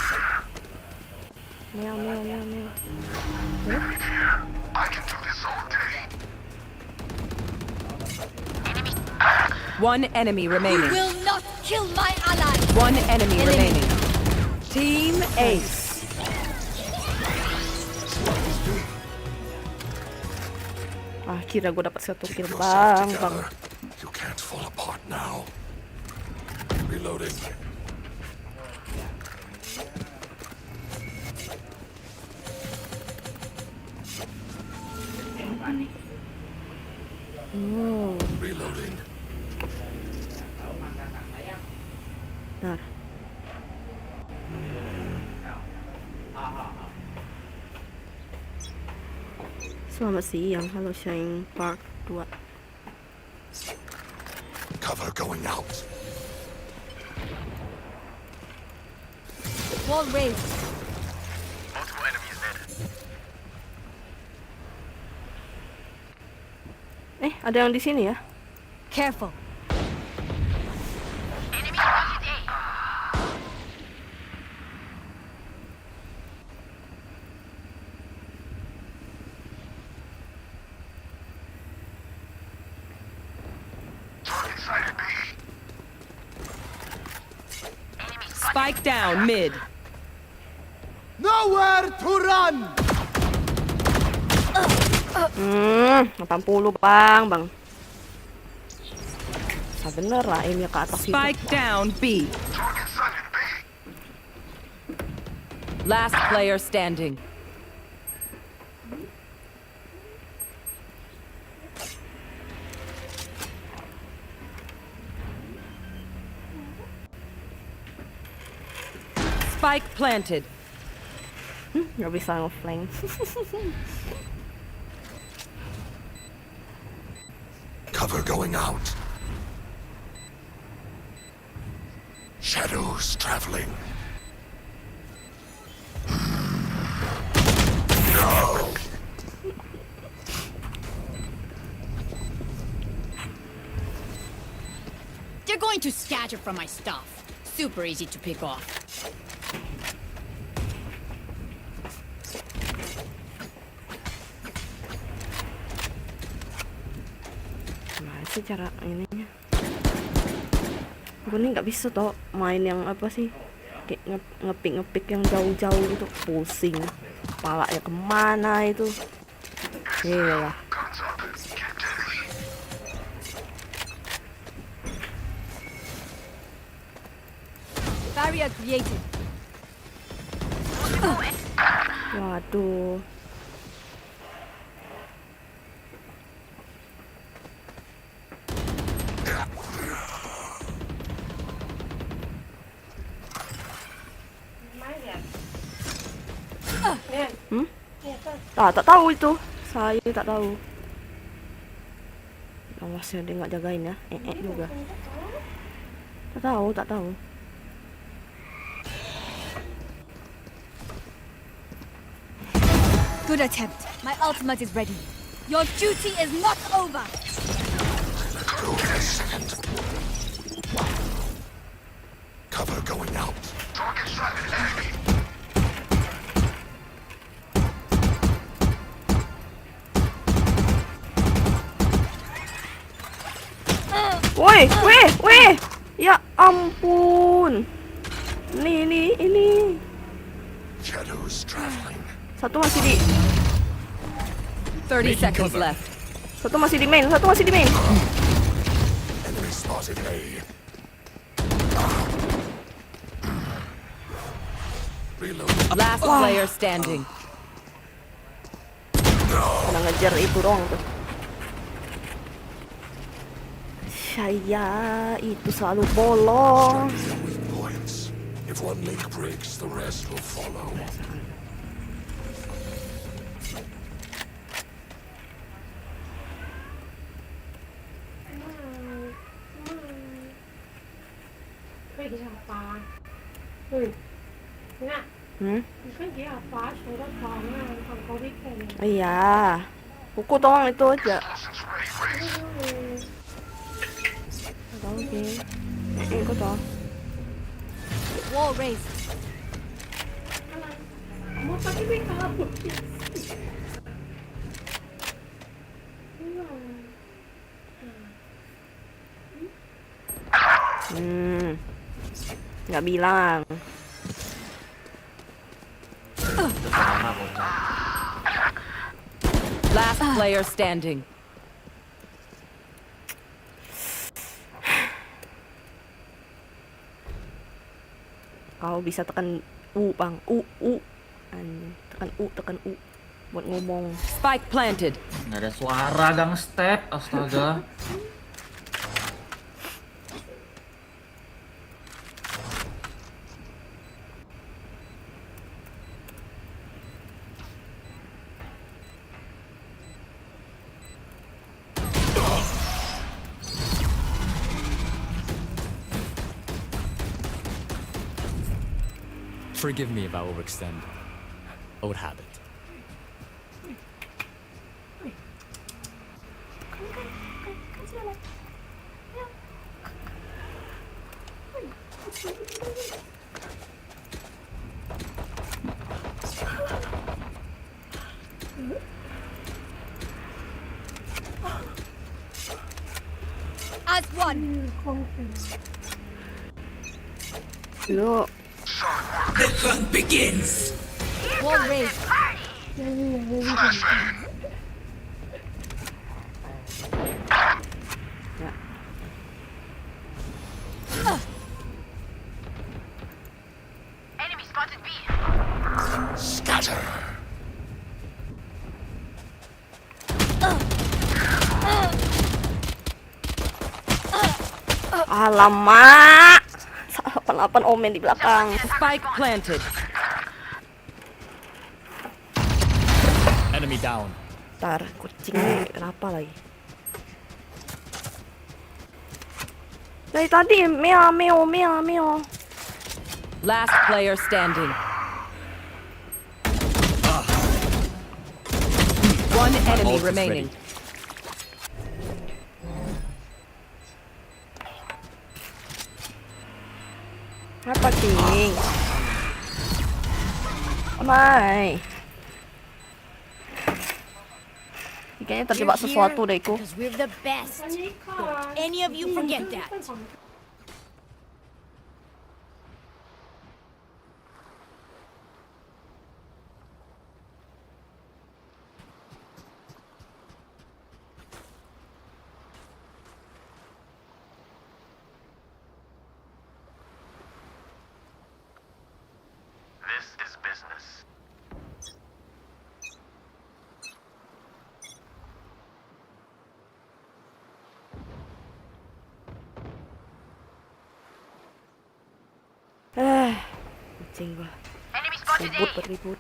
A: Meow.
F: I can do this all day.
I: One enemy remaining.
K: Will not kill my ally.
I: One enemy remaining. Team Ace.
A: Akhirnya gue dapat satu kill,
F: Keep yourself
A: bang.
F: together. You can't fall apart now. Reloading.
A: Selamat siang, halo Shine Park 2.
F: Cover going out.
G: Wall raised.
F: Multiple enemies there.
A: Ada yang di sini ya?
G: Careful.
F: Target sighted B.
I: Spike down mid.
H: Nowhere to run!
A: 80 bang. Bener lah aimnya ke atas itu.
I: Spike down B.
F: Target sighted B.
I: Last player standing. Spike planted.
A: Gak bisa nge-flank.
F: Cover going out. Shadows traveling. No.
K: They're going to scatter from my stuff. Super easy to pick off.
A: Gimana sih cara ininya? Gue nih nggak bisa toh main yang apa sih? Kayak ngepik yang jauh-jauh gitu, pusing. Kepala ya kemana itu? Gila.
F: Guns up. Get deadly.
G: Barrier created.
A: Waduh. Tak tahu itu. Saya tak tahu. Awasnya dia nggak jagain ya. Juga. Tak tahu.
G: Good attempt. My ultimate is ready. Your duty is not over.
F: Go in a second. Cover going out. Target sighted enemy.
A: Weh. Ya ampun. Ini.
F: Shadows traveling.
A: Satu masih di
I: 30 seconds left.
A: Satu masih di main.
F: Enemy spotted A. Reload.
I: Last player standing.
A: Kena ngejar itu dong tuh. Saya itu selalu bolong.
F: With points. If one link breaks, the rest will follow.
A: Iya. Buku doang itu aja. Tahu sih. Ikut toh.
G: Wall raised.
A: Nggak bilang.
I: Last player standing.
A: Kau bisa tekan U, Bang. U. Tekan U buat ngomong.
I: Spike planted.
B: Nggak ada suara gang step, astaga.
H: Forgive me if I overextend. Old habit.
G: As one.
A: Yuk.
C: The hunt begins.
G: Wall raised.
C: Enemy spotted B.
F: Scatter.
A: Alamak. 88 omen di belakang.
I: Spike planted.
H: Enemy down.
A: Ntar kucing ini kenapa lagi? Dari tadi meow.
I: Last player standing. One enemy
H: Ult is
I: remaining.
H: ready.
A: Apa king? Amai. Kayaknya terjebak sesuatu deh ku.
K: Because we're the best. Don't any of you forget that.
F: This is business.
A: Kucing gua.
C: Enemy spotted
A: Ribut
C: A.
A: berribut.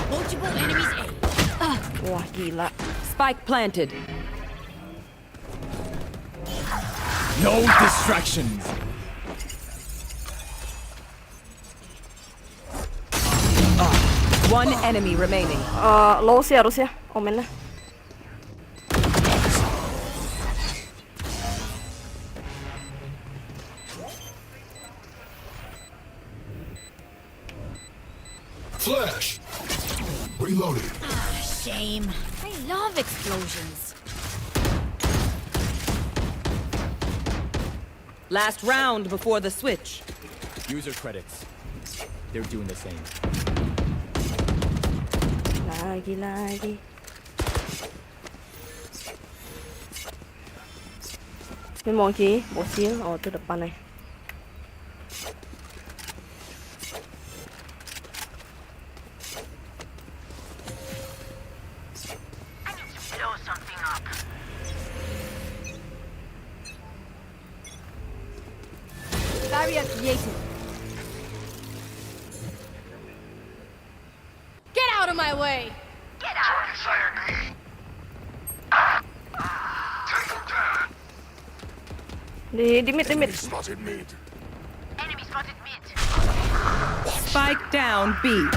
K: Multiple enemies A.
A: Wah gila.
I: Spike planted.
H: No distractions.
I: One enemy remaining.
A: Low sih harusnya omennya.
F: Flash. Reloaded.
K: Shame. I love explosions.
I: Last round before the switch.
H: User credits. They're doing the same.
A: Lagi. Ini monkey, bocil. Oh, itu depan nih.
C: Blow something up.
G: Barrier created.
K: Get out of my way.
C: Get out.
F: Desire me. Take them down.
A: Di mid.
F: Spotted mid.
C: Enemy spotted mid.
I: Spike down B.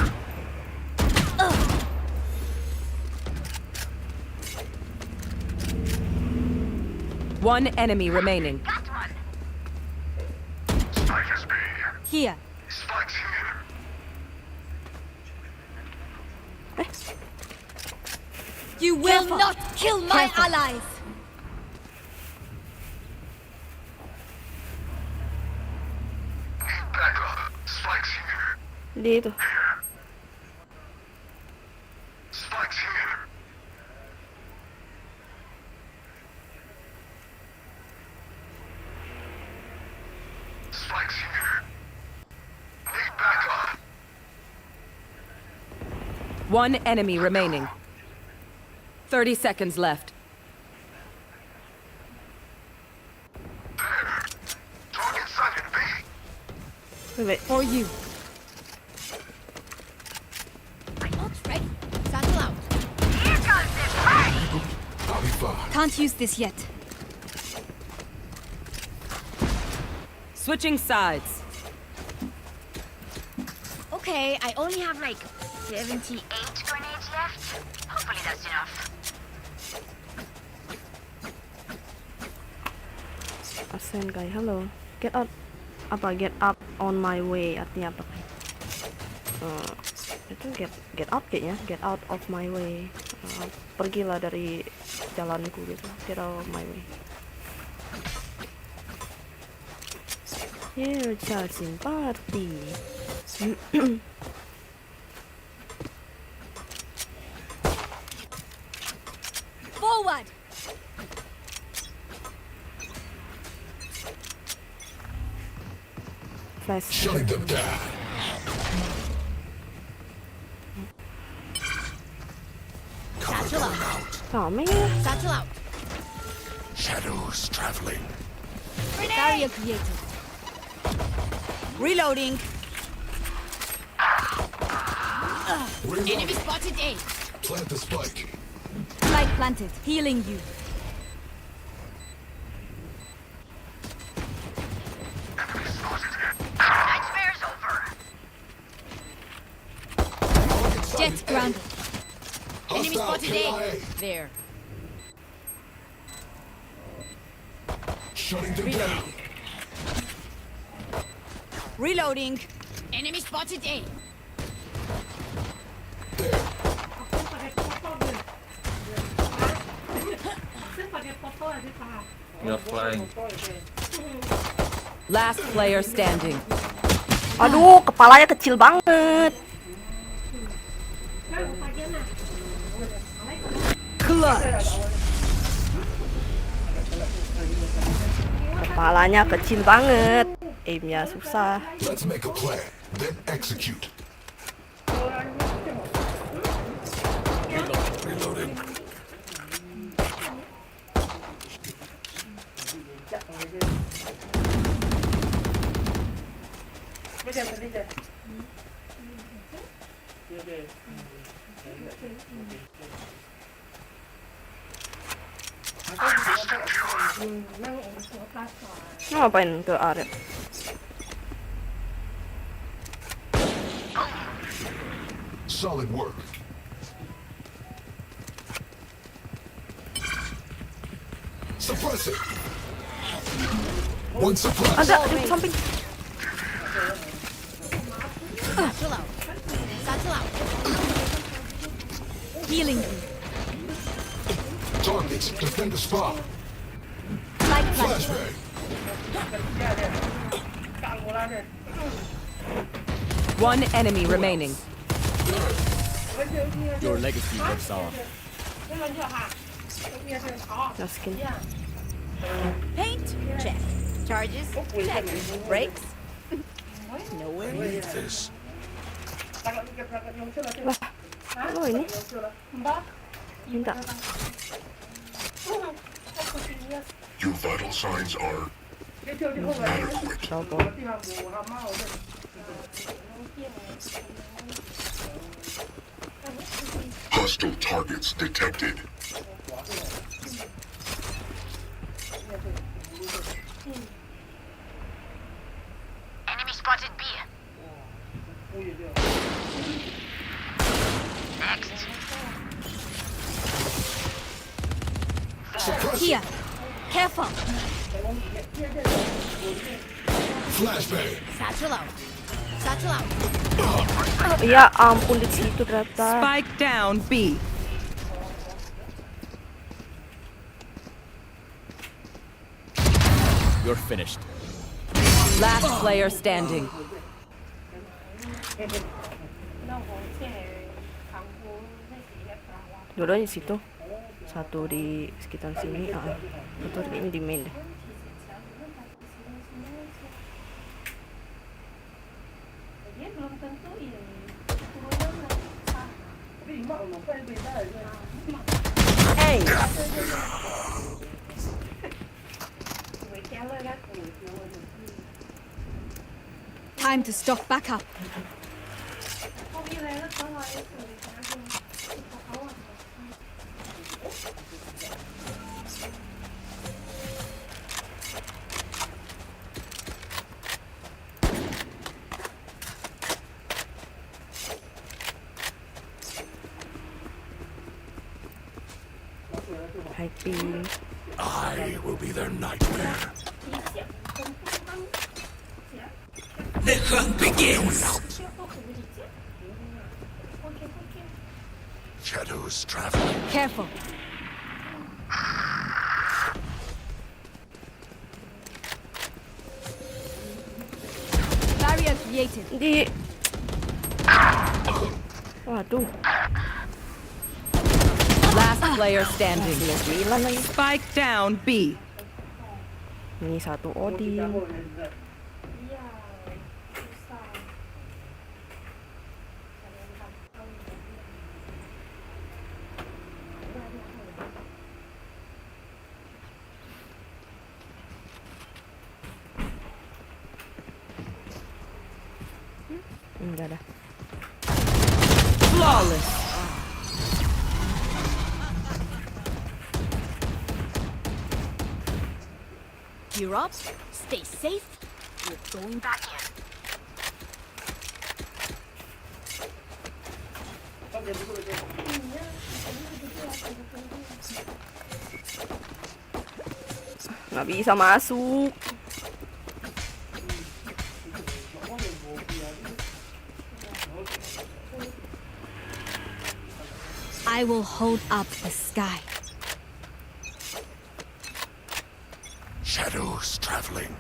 I: One enemy remaining.
C: Got one.
F: Spike is B.
G: Here.
F: Spike's here.
G: You will not kill my allies.
F: Back up. Spike's here.
A: Di itu.
F: Spike's here. Spike's here. Need backup.
I: One enemy remaining. 30 seconds left.
F: There. Target sighted B.
A: Wait.
G: For you.
K: Ult's ready. Satchel out.
C: Here comes the party.
F: I'll be fine.
G: Can't use this yet.
I: Switching sides.
K: Okay, I only have like 78 grenades left. Hopefully that's enough.
A: Ascend guy, halo. Get out. Apa get up on my way artinya apa? Itu get out kayaknya. Get out of my way. Pergilah dari jalanku gitu. Get out of my way. Yeah, charging party.
G: Forward!
A: Flash.
F: Shutting them down. Cover
K: Satchel
F: going
K: out.
F: out.
A: Sama ya.
K: Satchel out.
F: Shadows traveling.
G: Barrier created.
K: Reloading.
F: Reload.
K: Enemy spotted A.
F: Plant the spike.
G: Spike planted. Healing you.
K: Nightmare's over.
G: Jet grounded.
K: Enemy
F: Hostile
K: spotted
F: KIA.
K: A. There.
F: Shutting them down.
K: Reloading. Enemy spotted A.
I: Last player standing.
A: Aduh, kepalanya kecil banget.
I: Clutch.
A: Kepalanya kecil banget. Aimnya susah.
F: Let's make a plan, then execute. Reloading.
A: Ngapain ke area?
F: Solid work. Suppress it. One suppress.
A: Ada di samping.
K: Satchel out. Satchel out.
G: Healing you.
F: Targets, defend the spot.
G: Spike planted.
F: Flashbang.
I: One enemy remaining.
H: Your legacy lives on.
A: No skin.
K: Paint. Check. Charges. Check. Brakes. Nowhere.
F: Leave this.
A: Lo ini minta.
F: Your vital signs are inadequate.
A: Coba.
F: Hostile targets detected.
K: Enemy spotted B. Next.
F: Suppress
G: Here.
F: it.
G: Careful.
F: Flashbang.
K: Satchel out. Satchel out.
A: Ya ampun di situ ternyata.
I: Spike down B.
H: You're finished.
I: Last player standing.
A: Dua-duanya di situ. Satu di sekitar sini. Satu kayaknya di main deh.
I: Hey.
G: Time to stock back up.
A: pink.
F: I will be their nightmare.
C: The hunt begins.
F: Shadows traveling.
G: Careful. Barrier created.
A: Di. Waduh.
I: Last player standing.
A: 9 lagi.
I: Spike down B.
A: Ini satu Odin. Enggak ada.
I: Flawless.
K: Gear up, stay safe. We're going back in.
A: Nggak bisa masuk.
G: I will hold up the sky.
F: Shadows traveling.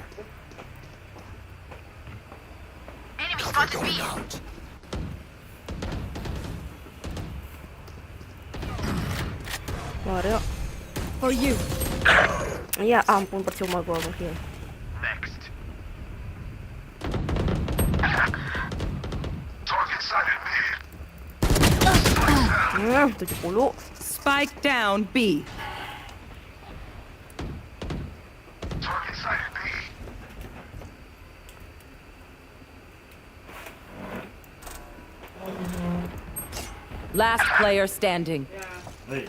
F: Cover going out.
A: Mario.
G: For you.
A: Ya ampun, percuma gua mungkin.
F: Next. Target sighted mid.
A: 70.
I: Spike down B.
F: Target sighted B.
I: Last player standing.
B: Em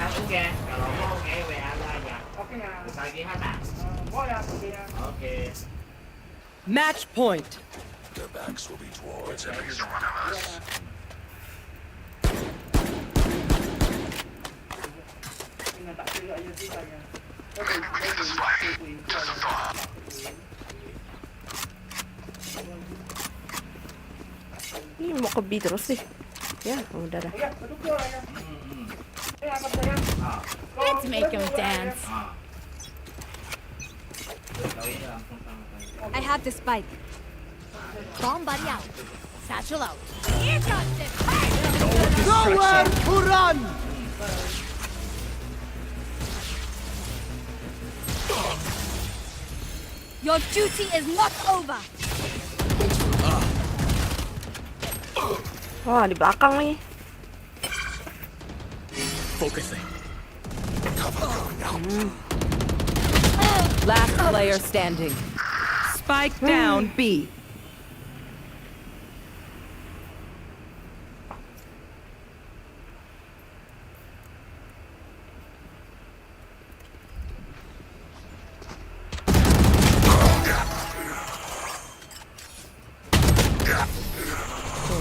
B: masuk ya. Kalau mau WA aja.
E: Oke na.
B: Lagi hata.
E: Boleh aku dia.
B: Oke.
I: Match point.
F: Their backs will be towards enemies in front of us.
E: Tak kira aja sih saya.
F: Begin this fight. Just a thought.
A: Ini mau ke B terus sih. Ya, udah dah.
E: Ya, duduk dulu ya. Angkat saya.
K: Let's make them dance.
G: I have the spike.
K: Bomb buddy out. Satchel out. Here comes the
H: Nowhere to run!
G: Your duty is not over.
A: Wah, di belakang nih.
H: Focusing.
F: Cover going out.
I: Last player standing. Spike down B.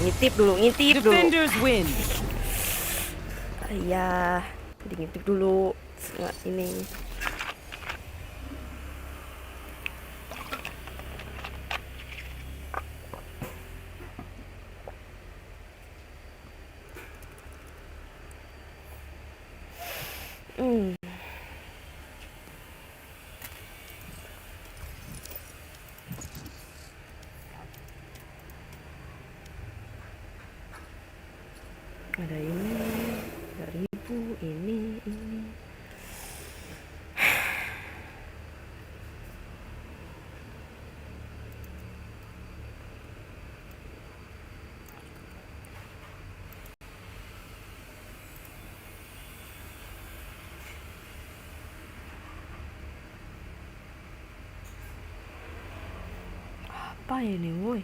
A: Ngintip dulu, ngintip dulu.
I: Defenders win.
A: Iya, ngintip dulu. Nggak, ini. Ada ini, ada ribu, ini. Apa ini, woi?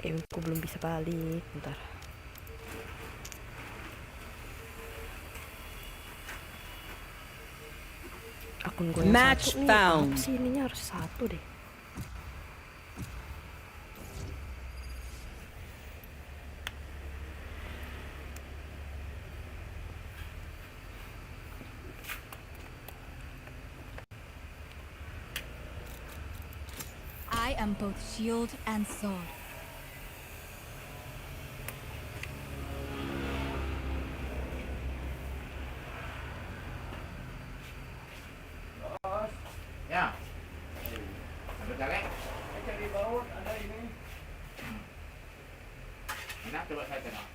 A: Aku belum bisa balik. Bentar. Akun gue yang
I: Match
A: satu nih.
I: found.
A: Apa sih ininya harus satu deh.
G: I am both shield and sword.
B: Ya. Sampai cari.
E: Cari baut ada ini.
B: Enak coba saya tengok.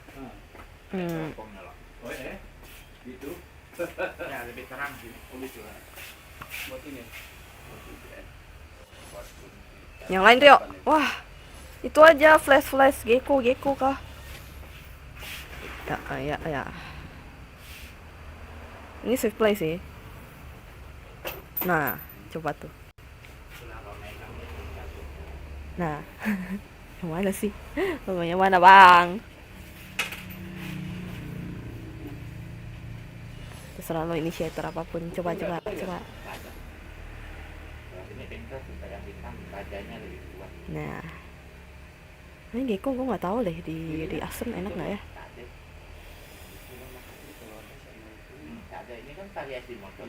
B: Pokoknya loh.
E: Oh gitu.
B: Ya lebih terang sih. Gitu lah.
E: Buat ini.
A: Yang lain Rio. Wah. Itu aja flash gecko kah? Ya. Ini safe play sih. Nah, coba tuh. Nah. Yang mana sih? Yang mana, Bang? Terserah lo initiator apapun. Coba.
B: Ini pintar yang hitam bajanya lebih kuat.
A: Nah. Ini gecko gue nggak tahu deh di Ascent enak nggak ya?
B: Ada ini kan variasi motor.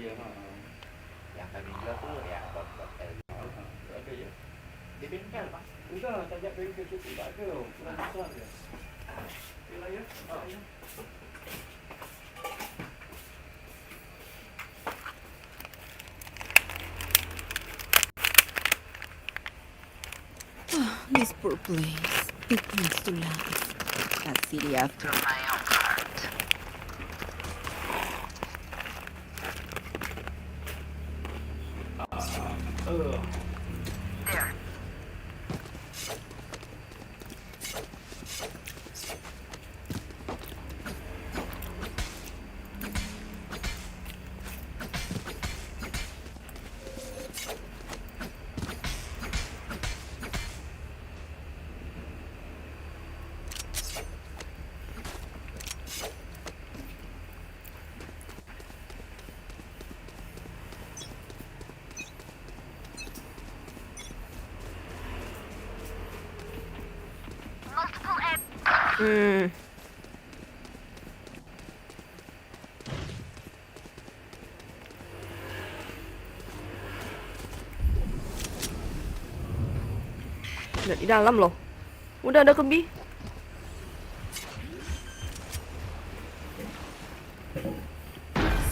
B: Yang kami jual tuh ya bot ada ya. Di bengkel Pak.
E: Udah, tajak bengkel situ tak ada. Kurang besar dia. Ya.
I: This poor place. It needs to laugh. That city after my own heart. There.
A: Udah di dalam loh. Udah ada kebi.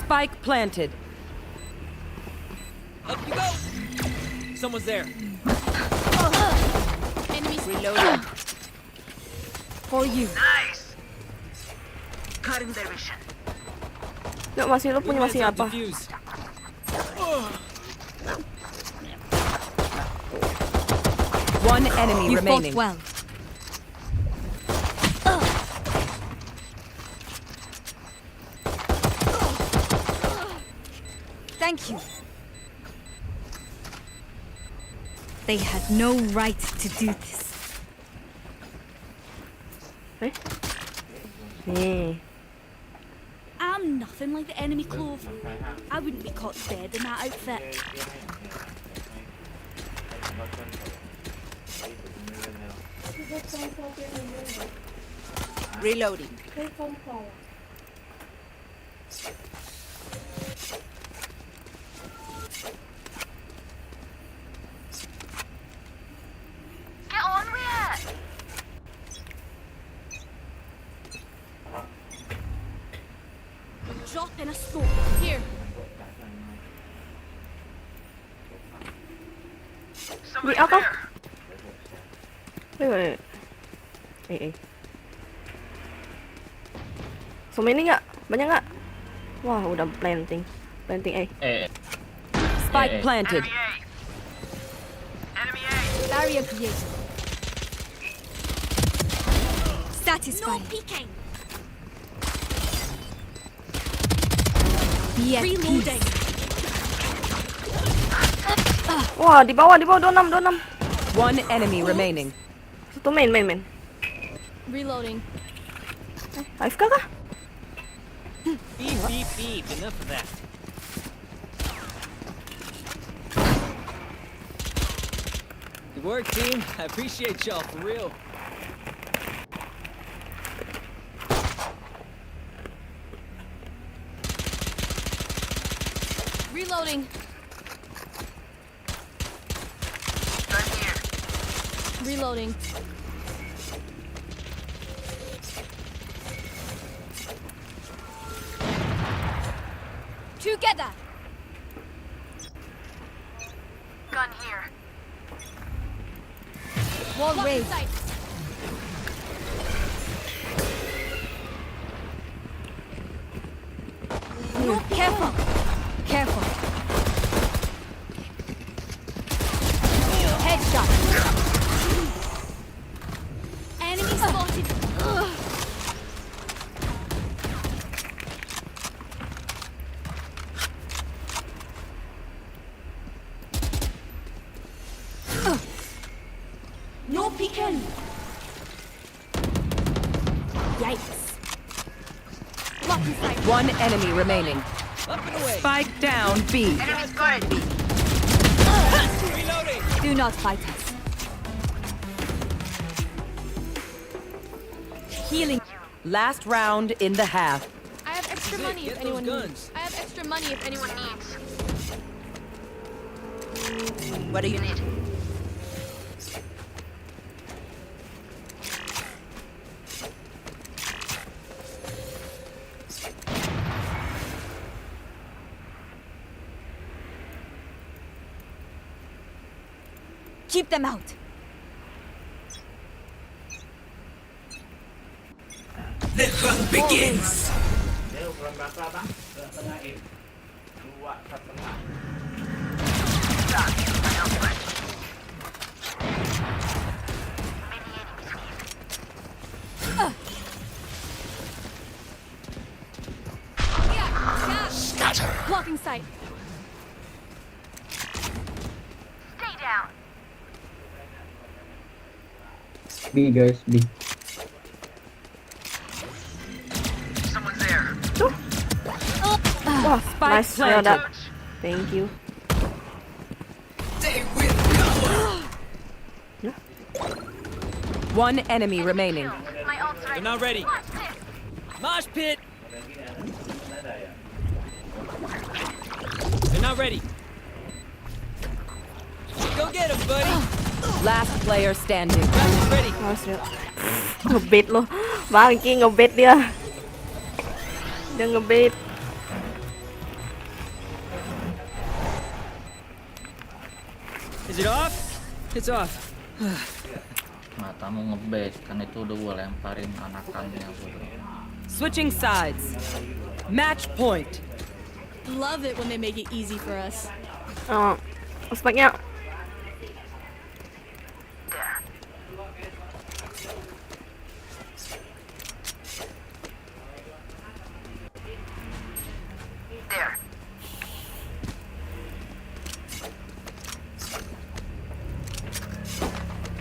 I: Spike planted.
H: Up you go! Someone's there.
K: Enemies
I: Reloading. For you.
F: Nice. Cutting their vision.
A: Nggak, masih lo punya masih apa?
H: Defuse.
I: One enemy
G: You fought
I: remaining.
G: well. Thank you. They had no right to do this.
A: Nih.
K: I'm nothing like the enemy clove. I wouldn't be caught dead in that outfit.
I: Reloading.
F: Get on with it.
K: Drop in a scope. Here.
A: Di apa? Wait. Semua ini nggak? Banyak nggak? Wah, udah planting. Planting
I: Spike planted.
K: Barrier created. No
G: Satisfied.
K: peeking.
G: Be at
K: Reloading.
A: Wah, di bawah 26.
I: One enemy remaining.
A: Satu main.
K: Reloading.
A: AFK kah?
H: Beep, beep, beep. Enough of that. Good work, team. I appreciate y'all, for real.
K: Reloading. Reloading. Together.
C: Gun here.
K: Wall raised.
G: Careful. Careful. Headshot.
K: Enemy spotted. Ugh. No peeking. Yikes. Blocking sight.
I: One enemy remaining.
H: Up and away.
I: Spike down B.
H: Reloading.
G: Do not fight us. Healing.
I: Last round in the half.
K: I have extra money
H: Get
K: if
H: those
K: anyone
H: guns.
K: needs. I have extra money if anyone needs.
I: What do you need?
G: Keep them out.
C: The hunt begins.
B: Dia ukuran berapa bang? 2,5 in. 2,5.
F: Scatter.
K: Blocking sight.
C: Stay down.
J: B guys, B.
C: Someone's there.
A: Wah, nice Yoda. Thank you.
C: They will cover.
I: One enemy remaining.
C: My ult's
H: They're
C: ready.
H: not ready.
C: Watch this.
H: Mosh pit. They're not ready. Go get him, buddy.
I: Last player standing.
H: Guys, ready.
A: Nice Yoda. Ngebait lo. Bang, Ki ngebait dia. Dia ngebait.
H: Is it off? It's off.
J: Matamu ngebet kan itu udah gua lemparin anakannya bro.
I: Switching sides. Match point.
K: Love it when they make it easy for us.
A: Oh, spike-nya.
C: There.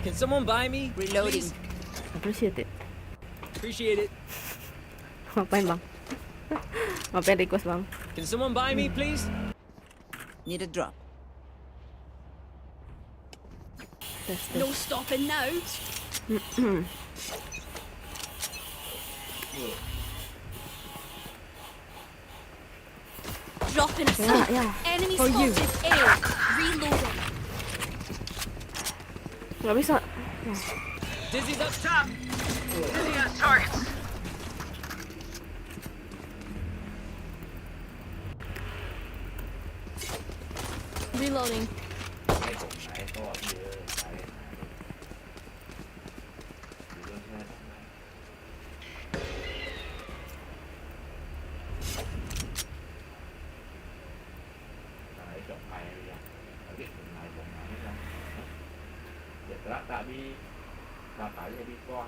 H: Can someone buy me?
I: Reloading.
H: Please?
A: Appreciate it.
H: Appreciate it.
A: Ngapain bang? Ngapain request bang?
H: Can someone buy me, please?
I: Need a drop.
A: Tes, tes.
K: No stopping now. Dropping a
A: Ya, ya.
K: Enemy
G: For you.
K: spotted. A. Reloading.
A: Nggak bisa.
H: Dizzy's up top.
C: Dizzy has targets.
K: Reloading.
B: Gerak tak di bapaknya di con.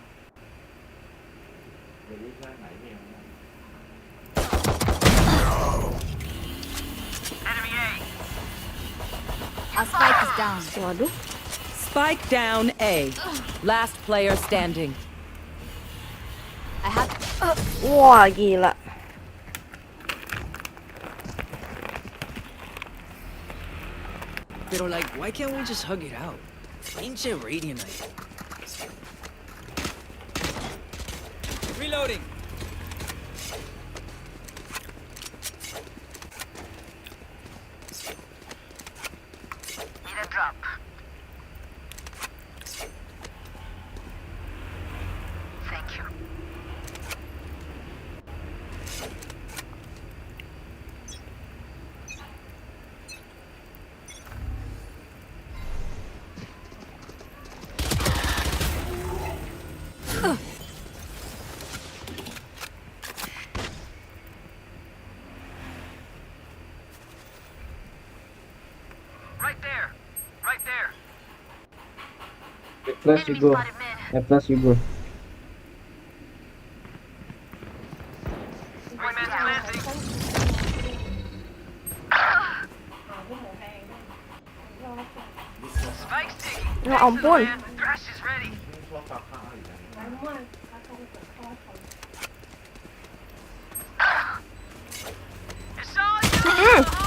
B: Jadi kan nah ini yang
C: Enemy A.
G: Our spike is down.
A: Waduh.
I: Spike down A. Last player standing.
A: Wah, gila.
H: Pero like, why can't we just hug it out? Ancient Radianite. Reloading.
F: Need a drop. Thank you. Right there. Right there.
E: Plus you go. Plus you go.
F: Wingman's planting. Spike's ticking.
A: Ya ampun.
F: Thrash is ready. It's all you, homie.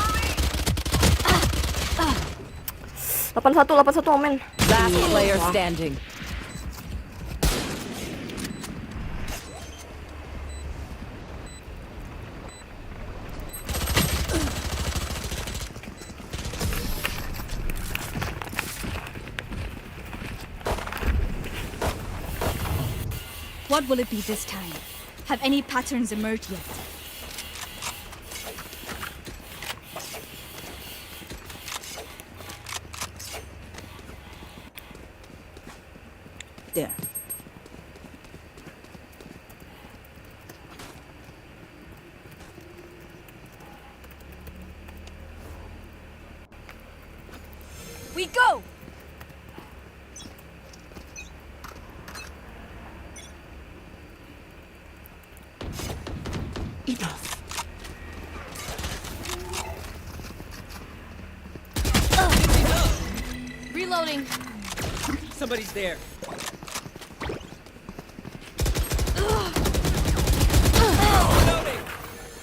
A: 81 men.
I: Last player standing.
G: What will it be this time? Have any patterns emerged yet?
I: There.
G: We go!
I: Enough.
K: Reloading.
H: Somebody's there.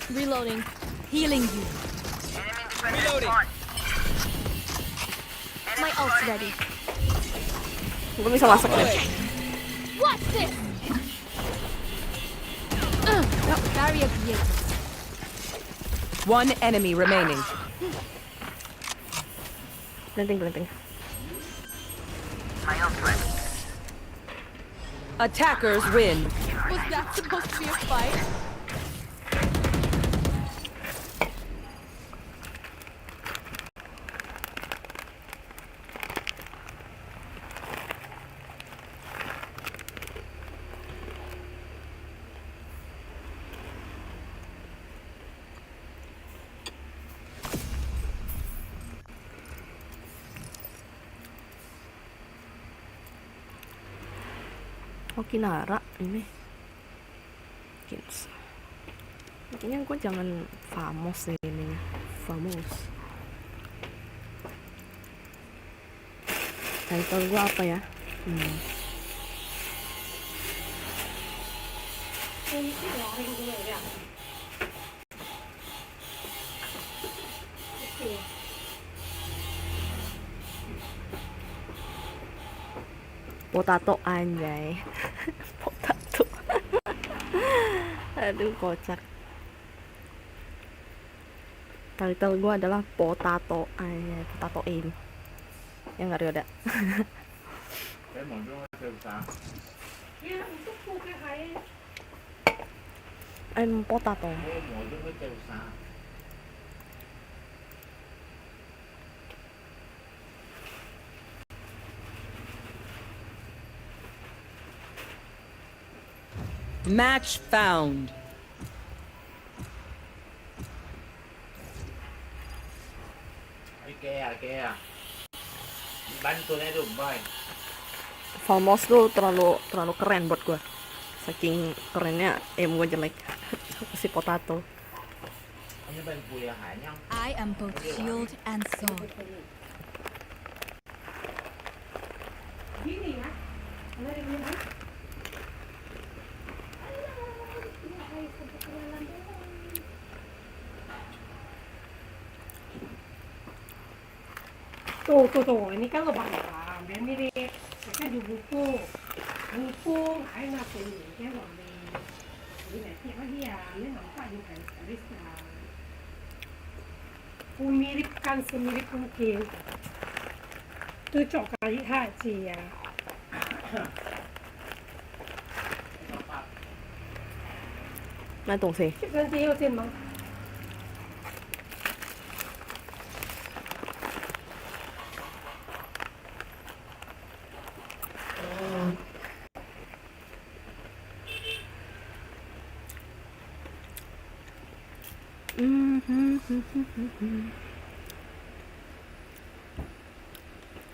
K: Reloading.
G: Healing you.
H: Reloading.
K: My ult's ready.
A: Gue bisa masak nih.
K: Watch this. Barrier created.
I: One enemy remaining.
A: Belenting.
I: Attackers win.
K: Was that supposed to be a fight?
A: Oh, Kinara ini. Kins. Kayaknya gue jangan famos deh ininya. Famos. Title gue apa ya? Potato anjay. Potato. Aduh kocak. Title gue adalah Potato anjay. Potato in. Ya nggak Ryoda.
B: Cái món đó kêu sao?
A: I'm potato.
B: Cái món đó kêu sao?
I: Match found.
B: Kea. Bantu nih tuh, boy.
A: Famos tuh terlalu keren buat gue. Saking kerennya gue jelek. Si Potato.
B: Ini bantu ya hanya.
G: I am both shield and sword.
E: tuh, ini kan lebaran, biar mirip. Ya kan di buku, ay nasi ini kan lebih. Jadi nanti lagi ya, ini nampak juga garisnya. Miripkan semirip mungkin. Tuh coklat haji ya.
A: Mai tổng gì?
E: Kan dia有吗？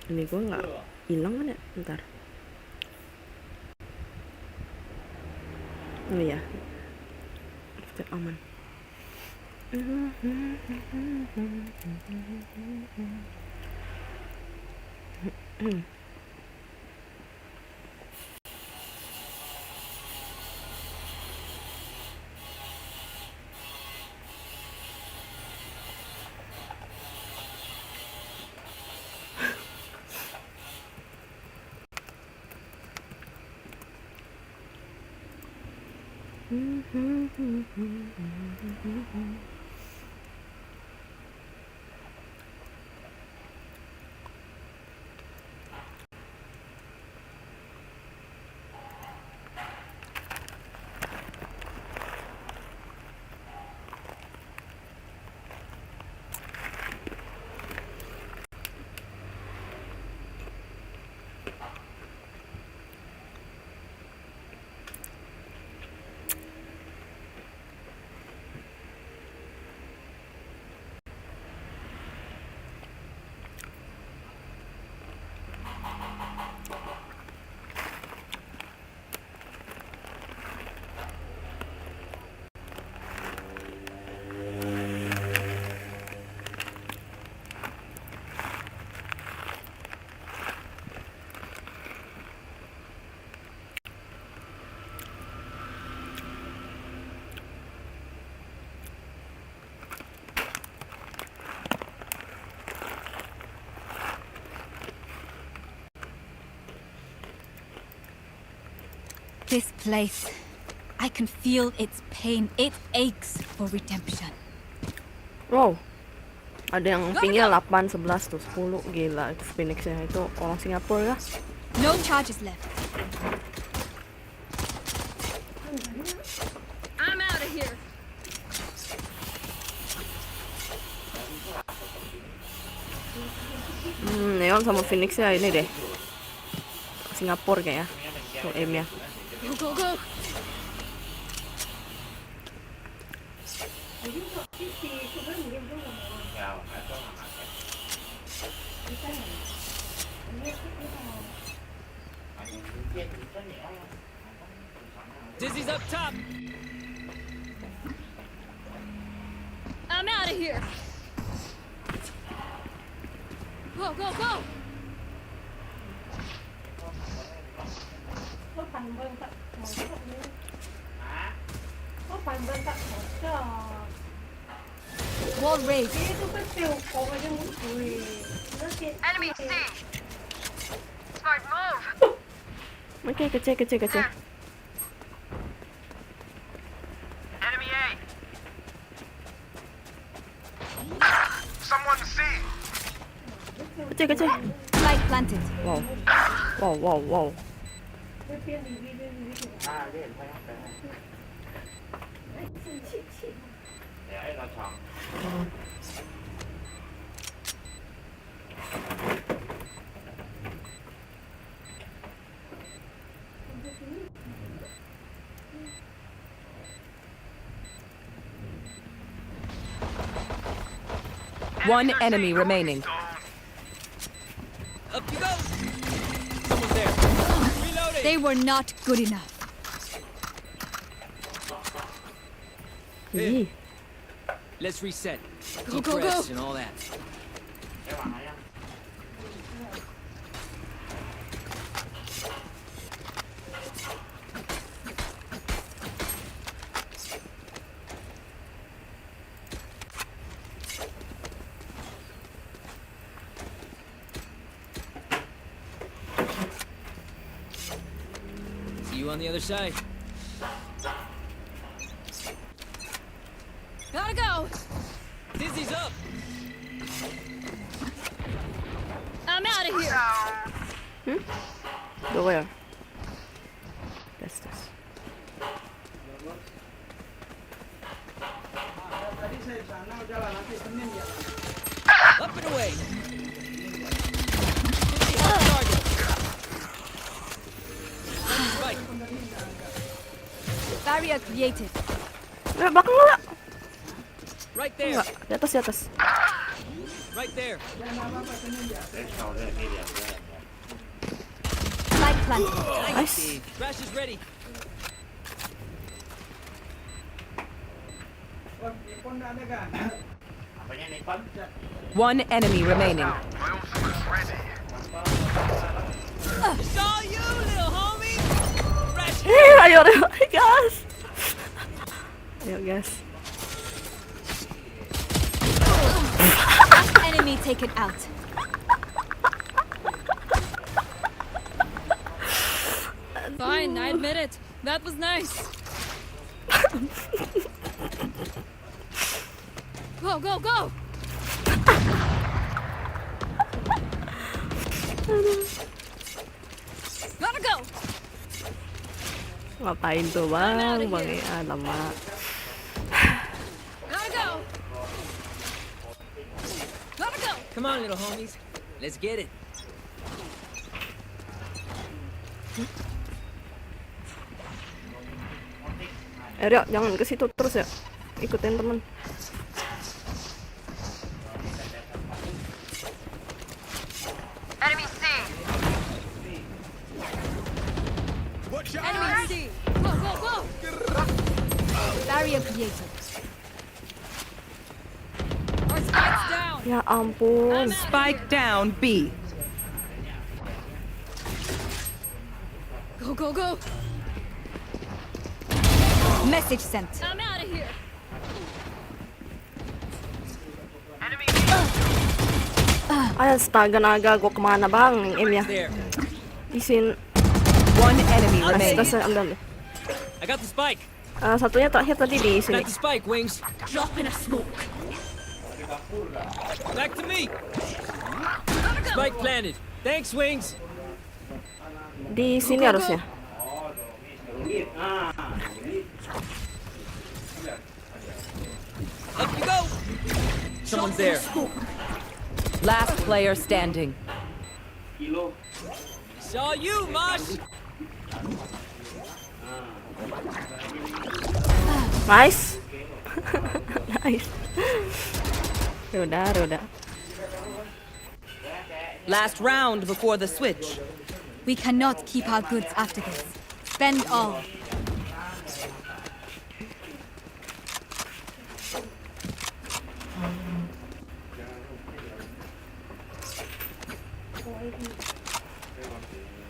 A: Ini gue nggak hilang kan ya? Bentar. Oh iya, cek aman.
G: This place. I can feel its pain. It aches for redemption.
A: Wow, ada yang pingnya 8, 11 tuh 10. Gila, itu Phoenix-nya itu orang Singapura ya.
G: No charges left. I'm out of here.
A: Neon sama Phoenix-nya ini deh, Singapura kayaknya. Tuh M-nya.
G: Go, go, go.
H: Dizzy's up top.
G: I'm out of here. Go, go, go. Wall raised.
C: Enemy C. Smart move.
A: Oke, kecil.
F: Enemy A. Someone C.
A: Kecil.
G: Light planted.
A: Wow.
B: Để nó chọn.
C: One enemy remaining.
H: Up you go. Someone's there. Reloading.
G: They were not good enough.
A: Ih,
H: Let's reset.
G: Go,
H: Deep
G: go, go.
H: breaths and all that.
B: Cái bạn này á.
H: you on the other side.
G: Gotta go.
H: Dizzy's up.
G: I'm out of here.
A: Go where? That's this.
H: Up and away. Spike.
G: Barrier created.
A: Belakang lu.
H: Right there.
A: Enggak, di atas, di atas.
H: Right there.
G: Light planted.
A: Nice.
H: Crash is ready.
B: Apanya nih, Pan?
I: One enemy remaining.
H: Saw you, little homie. Crash.
A: Ayo, gas. Ayo, gas.
G: Enemy taken out. Fine, I admit it. That was nice. Go, go, go! Gotta go!
A: Ngapain tuh bang? Bang ya, lama.
G: Gotta go! Gotta go!
H: Come on, little homies. Let's get it.
A: Rio, jangan ke situ terus ya. Ikutin temen.
G: Enemy C! Go, go, go! Barrier created. Our spike's down!
A: Ya ampun.
I: Spike down B.
G: Go, go, go! Message sent. I'm out of here!
A: Ay, astaga naga. Gua kemana bang? Im ya.
H: There.
A: Isin.
I: One enemy remaining.
A: Tas ambil.
H: I got the spike.
A: Satunya terakhir tadi di sini.
H: Got the spike, Wings.
K: Drop in a smoke.
H: Back to me. Spike planted. Thanks, Wings.
A: Di sini harusnya.
H: Up you go. Someone's there.
I: Last player standing.
H: Saw you, Mosh.
A: Nice. Nice. Udah.
I: Last round before the switch.
G: We cannot keep our goods after this. Spend all.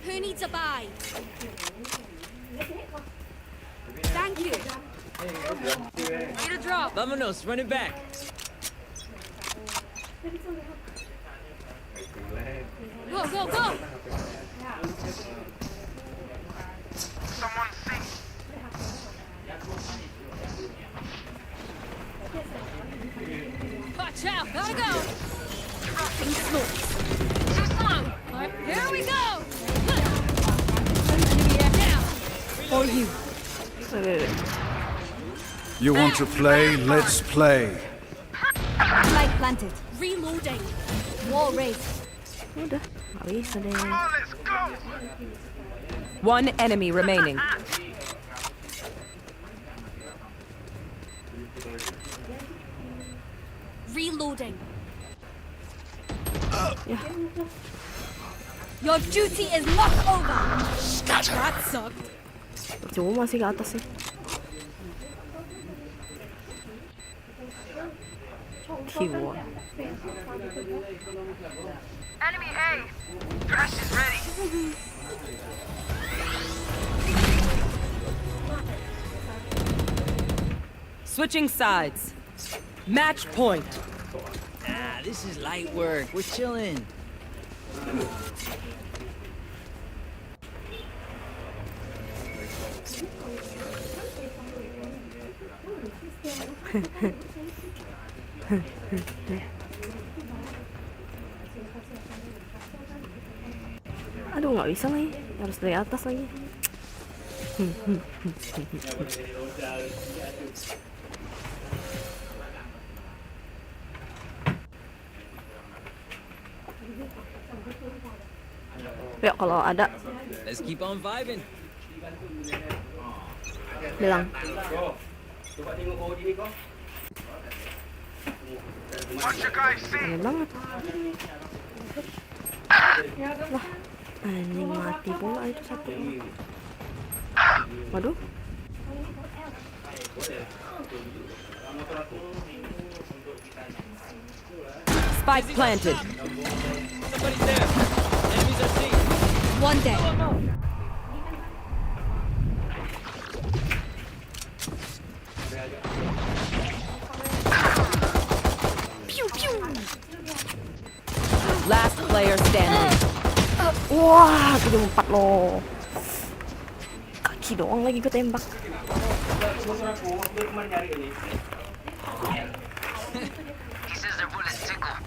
G: Who needs a buy? Thank you. Way to drop.
H: Vamonos, run it back.
G: Go, go, go! Watch out, gotta go! Dropping smokes. Too slow! Here we go! Enemy down! For you.
F: You want to play? Let's play.
G: Light planted. Reloading. Wall raised.
A: Udah, nggak bisa deh.
I: One enemy remaining.
G: Reloading. Your duty is not over. That sucked.
A: Cuma masih ke atas sih. Keyboard.
C: Enemy A. Crash is ready.
I: Switching sides. Match point.
H: Ah, this is light work. We're chilling.
A: Aduh, nggak bisa lagi, harus dari atas lagi. Ya kalau ada
H: Let's keep on vibing.
A: bilang. Aneh banget. Wah, anjing mati pula itu satu. Waduh.
L: Spike planted.
H: Somebody's there. Enemies are seen.
G: One day.
K: Pew pew.
L: Last player standing.
A: Wah, 74 loh. Kaki doang lagi gue tembak.
F: He says their bullets tickle.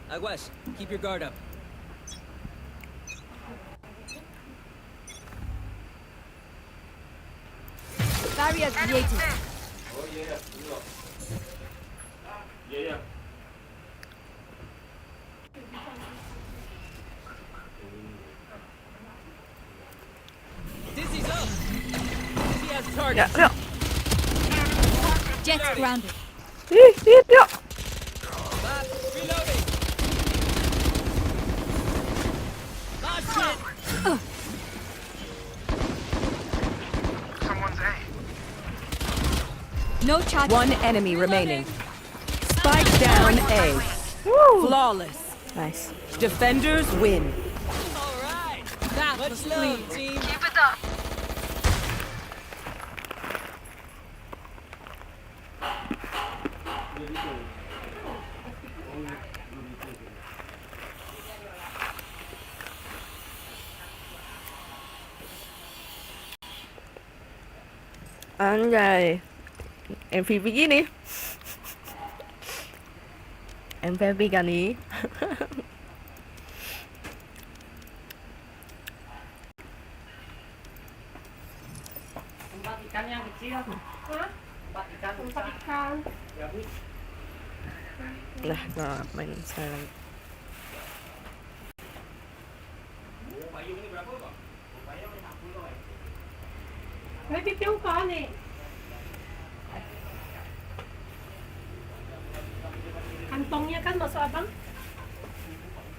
H: Aguas, keep your guard up.
G: Barrier created.
H: Dizzy's up. Dizzy has target.
A: Ya, yuk.
G: Jets grounded.
A: Yuk.
H: Reloading. Last hit.
F: Someone's A.
G: No charge.
L: One enemy remaining. Spike down A.
A: Woo.
L: Flawless.
A: Nice.
L: Defenders win.
H: All right.
G: That
H: Much
G: was
H: love,
G: clean.
H: team.
F: Keep it up.
A: Anjay. MVP gini. MVP kan nih.
B: Tempat ikan yang kecil.
E: Hah?
B: Tempat ikan.
E: Tempat ikan.
B: Ya, Bu.
A: Nah, nggak main sekali lagi.
B: Payung ini berapa, Bang? Payung 50 ya.
E: Lấy cái chú có nè. Kantongnya kan masuk abang?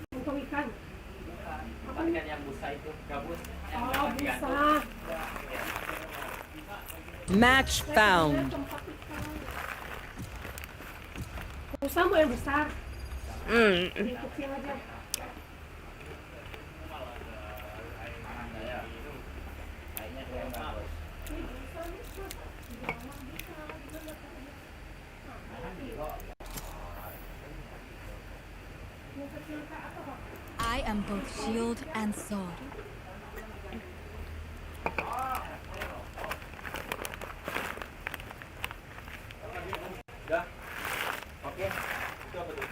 E: Kantong ikan.
B: Tempat ikan yang busa itu, gabus.
E: Oh, bisa.
L: Match found.
E: Tempat ikan. Busa mau yang besar. Yang kecil aja.
G: I am both shield and sword.
B: Udah. Oke. Itu apa tuh?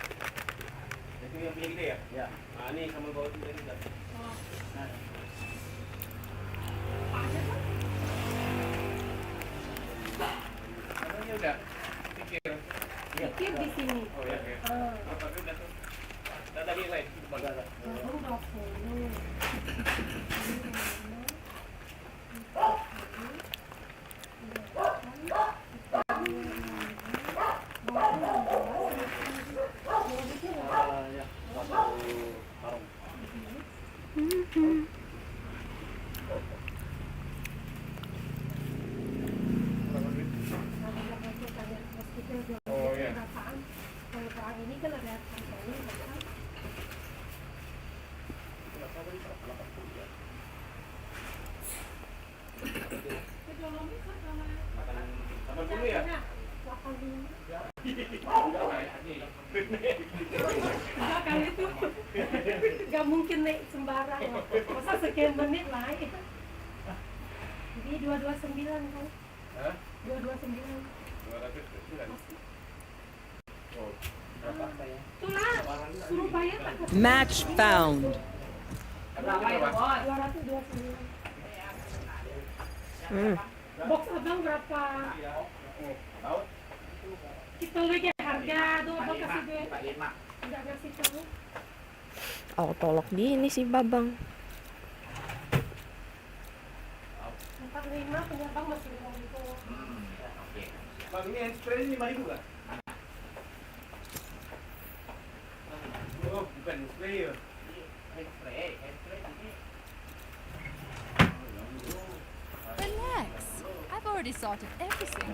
B: Itu yang punya gede ya? Ya. Nah, ini sama bawa itu tadi udah. Nah. Ini udah. Pikir.
E: Pikir di sini.
B: Oh ya, oke. Tapi udah tuh. Tadi yang lain, itu bagus.
E: Baru 20.
B: Oh iya.
E: Kalau perang ini kan ada kantongnya.
B: Sama dulu ya?
E: Enggak kan itu nggak mungkin naik sembarang. Masa sekian menit lah. Jadi 229 kan? 229.
B: 229. Oh, berapa saya?
E: Itulah suruh bayar tak?
L: Match found.
B: Berapa ya, Bos?
E: 229. Box abang berapa?
B: Tahu?
E: Kita lagi harga tuh abang kasih duit. Enggak kasih tahu.
A: Oh, tolok gini sih babang.
E: 45 punya bang masih itu.
B: Bang, ini handspray ini 5.000 kan? Oh, bukan handspray ya. Handspray ini.
K: Relax. I've already sorted everything.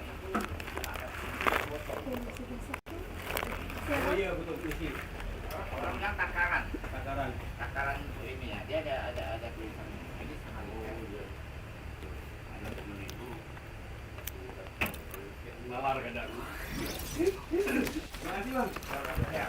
B: Oh iya, betul isi.
M: Orang bilang takaran.
B: Takaran
M: Untuk ini ya, dia ada tulisan. Ini sekali.
B: ada 10.000. Nalar kadang. Makasih bang.
M: Ya,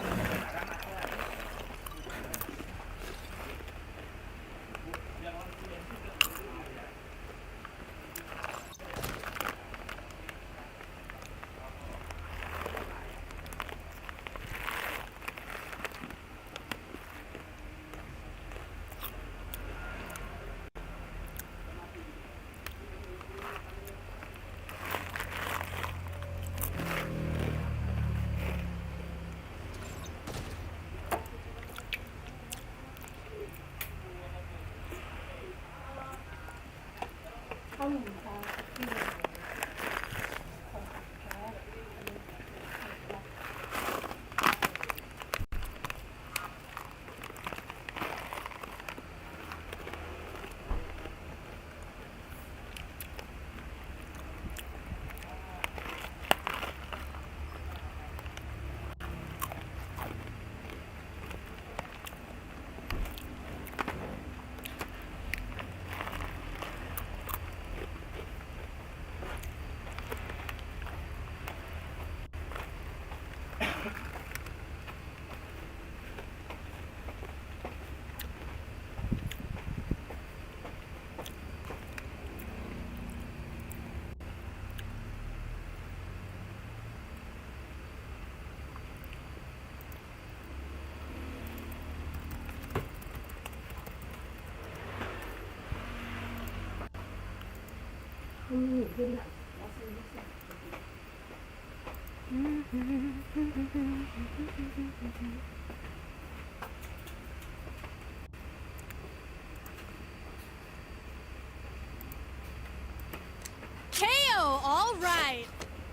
K: KO, all right.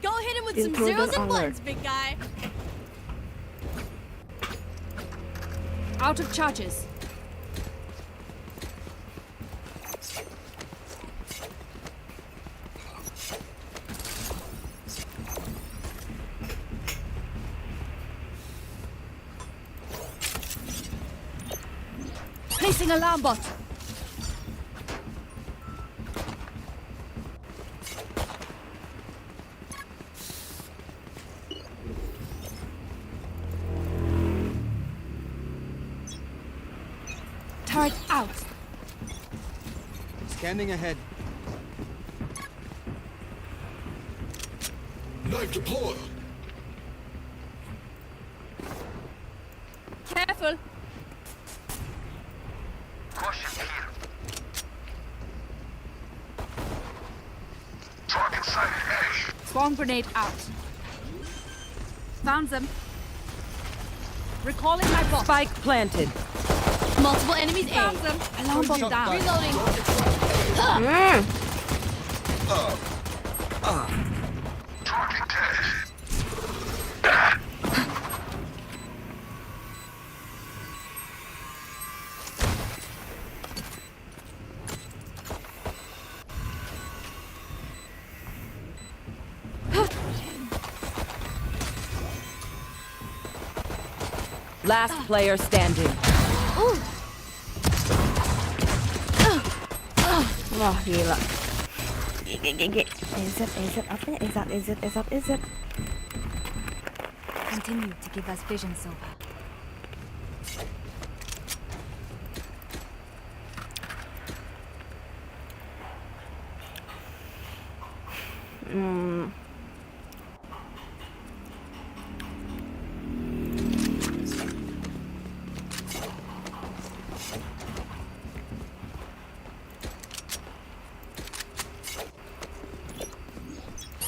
K: Go hit him with some
A: Intruder
K: zeros and
A: alert.
K: ones, big guy.
G: Out of charges. Placing alarm bot. Turret out.
D: Scanning ahead.
F: Knife deployed.
K: Careful.
F: Caution here. Target sighted A.
G: Swarm grenade out. Found them. Recalling my bot.
L: Spike planted.
K: Multiple enemies A.
G: Found them. Alarm bot down.
K: Reloading.
F: Target dead.
L: Last player standing.
A: Wah, gila. EZ apa ya? EZ.
G: Continue to give us vision, Silva.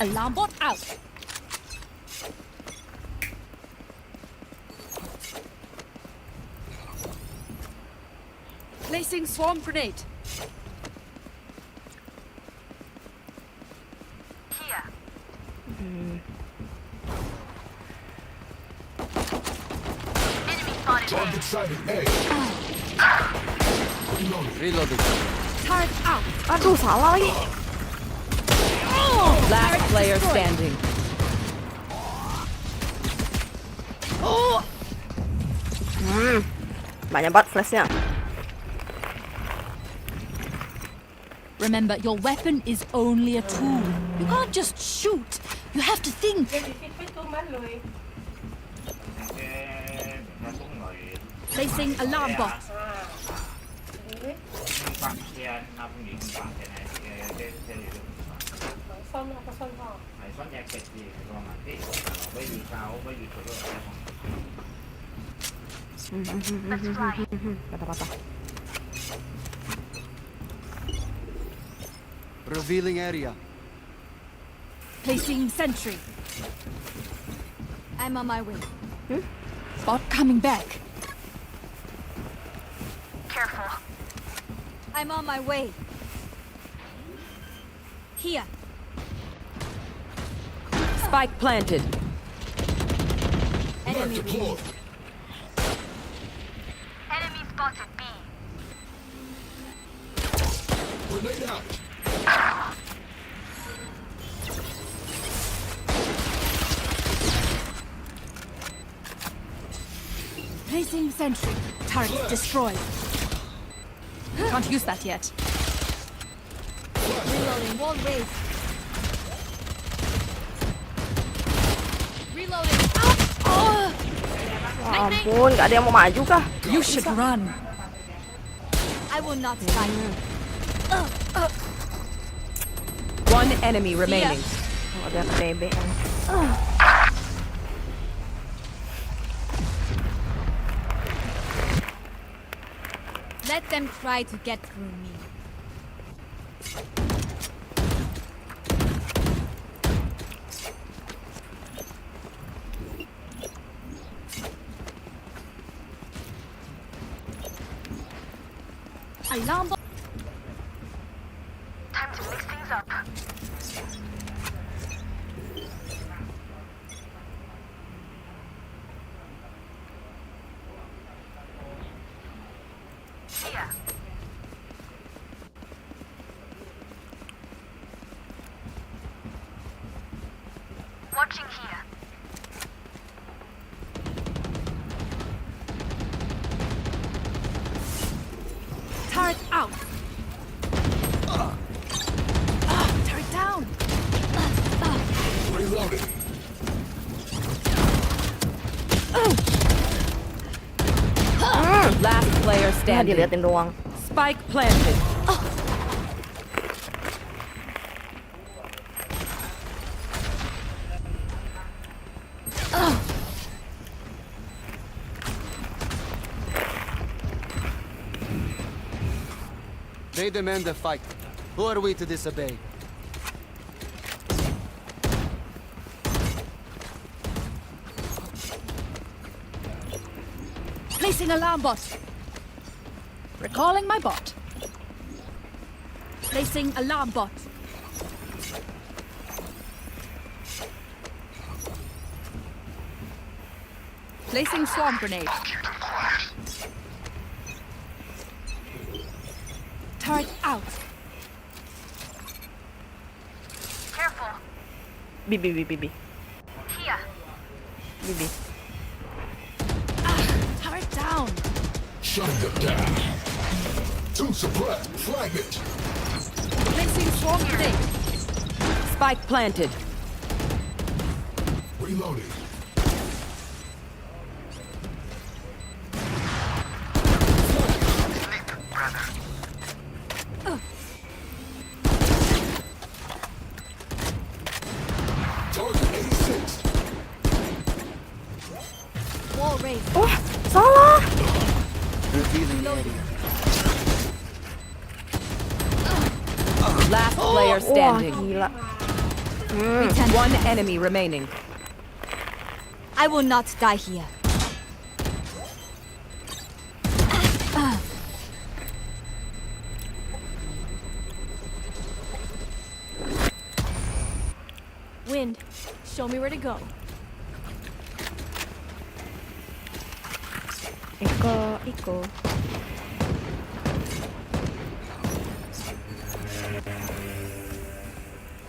K: Alarm bot out.
L: Placing swarm grenade.
F: Target sighted A.
H: Reloading.
L: Turret out.
A: Aduh, salah lagi.
L: Last player standing.
A: Banyak banget flashnya.
K: Remember, your weapon is only a tool. You can't just shoot. You have to think. Placing alarm bot.
A: Patah-patah.
H: Revealing area.
K: Placing sentry.
G: I'm on my way.
K: Bot coming back.
G: I'm on my way. Here.
L: Spike planted.
G: Enemy B.
F: Deployed.
G: Enemy spotted B.
F: Grenade out.
K: Placing sentry. Turret destroyed. Can't use that yet.
G: Reloading. Wall raised. Reloading.
A: Ampun, gak ada yang mau maju kah?
K: You should run.
G: I will not fight.
L: One enemy remaining.
A: Oh, ada TB.
G: Let them try to get through me.
K: Alarm bot.
G: Time to mix things up. Here. Watching here.
K: Turret out. Turret down.
F: Reloading.
L: Last player
A: Nah,
L: standing.
A: diliatin doang.
L: Spike planted.
H: They demand a fight. Who are we to disobey?
K: Placing alarm bot. Recalling my bot. Placing alarm bot. Placing swarm grenade.
F: Keep them quiet.
K: Turret out.
G: Careful.
A: Bibi.
G: Here.
A: Bibi.
K: Turret down.
F: Shutting them down. Two suppressed. Fragment.
K: Placing swarm grenade.
L: Spike planted.
F: Reloading. Target 86.
K: Wall raised.
A: Wah, salah.
L: Last player
A: Wah,
L: standing.
A: gila.
L: One enemy remaining.
G: I will not die here.
K: Wind, show me where to go.
A: Iko.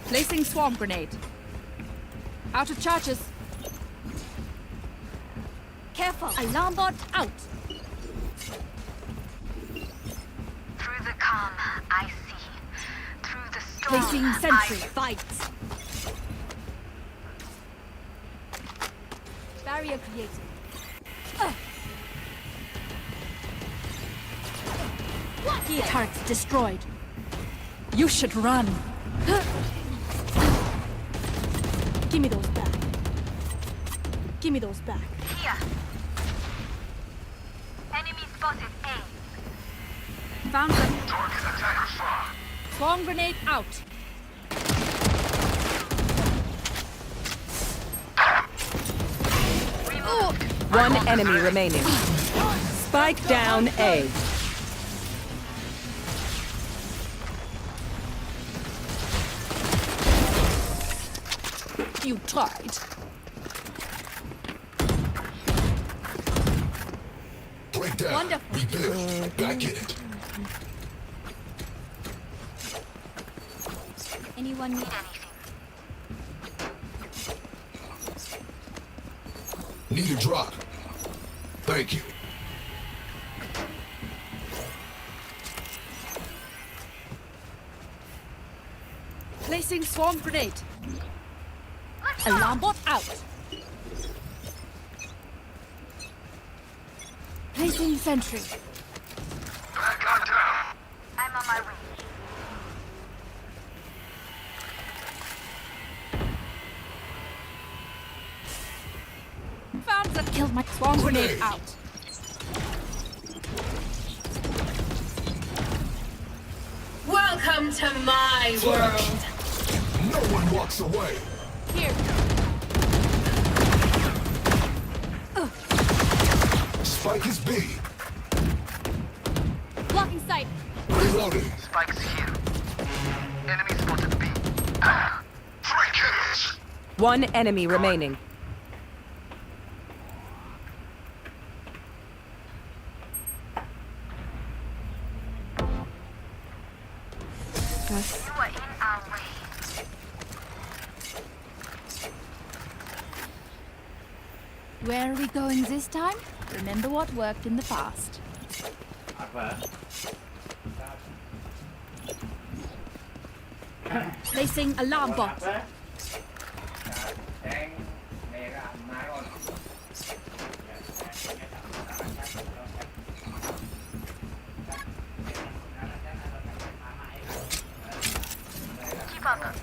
G: Placing swarm grenade. Out of charges.
K: Careful, alarm bot out.
N: Through the calm, I see. Through the storm,
K: Placing sentry, fight. Barrier created. Turrets destroyed.
G: You should run.
K: Give me those back. Give me those back.
N: Here. Enemy spotted A.
G: Found them.
F: Target attacker far.
G: Swarm grenade out.
L: One enemy remaining. Spike down A.
G: You tried.
F: Break down.
K: Wonderful.
F: Rebuild. Back in it.
K: Anyone need anything?
F: Need a drop. Thank you.
G: Placing swarm grenade. Alarm bot out.
K: Placing sentry.
F: Bad guy down.
N: I'm on my way.
G: Found them. Killed my swarm grenade out.
E: Welcome to my world.
F: No one walks away.
K: Here.
F: Spike is B.
K: Blocking sight.
F: Reloading.
N: Spikes here. Enemy spotted B.
F: 3 kills.
L: One enemy remaining.
N: You are in our way.
K: Where are we going this time? Remember what worked in the past.
B: Apa?
K: Placing alarm bot.
B: Apa? Tank merah maron.
N: Keep up.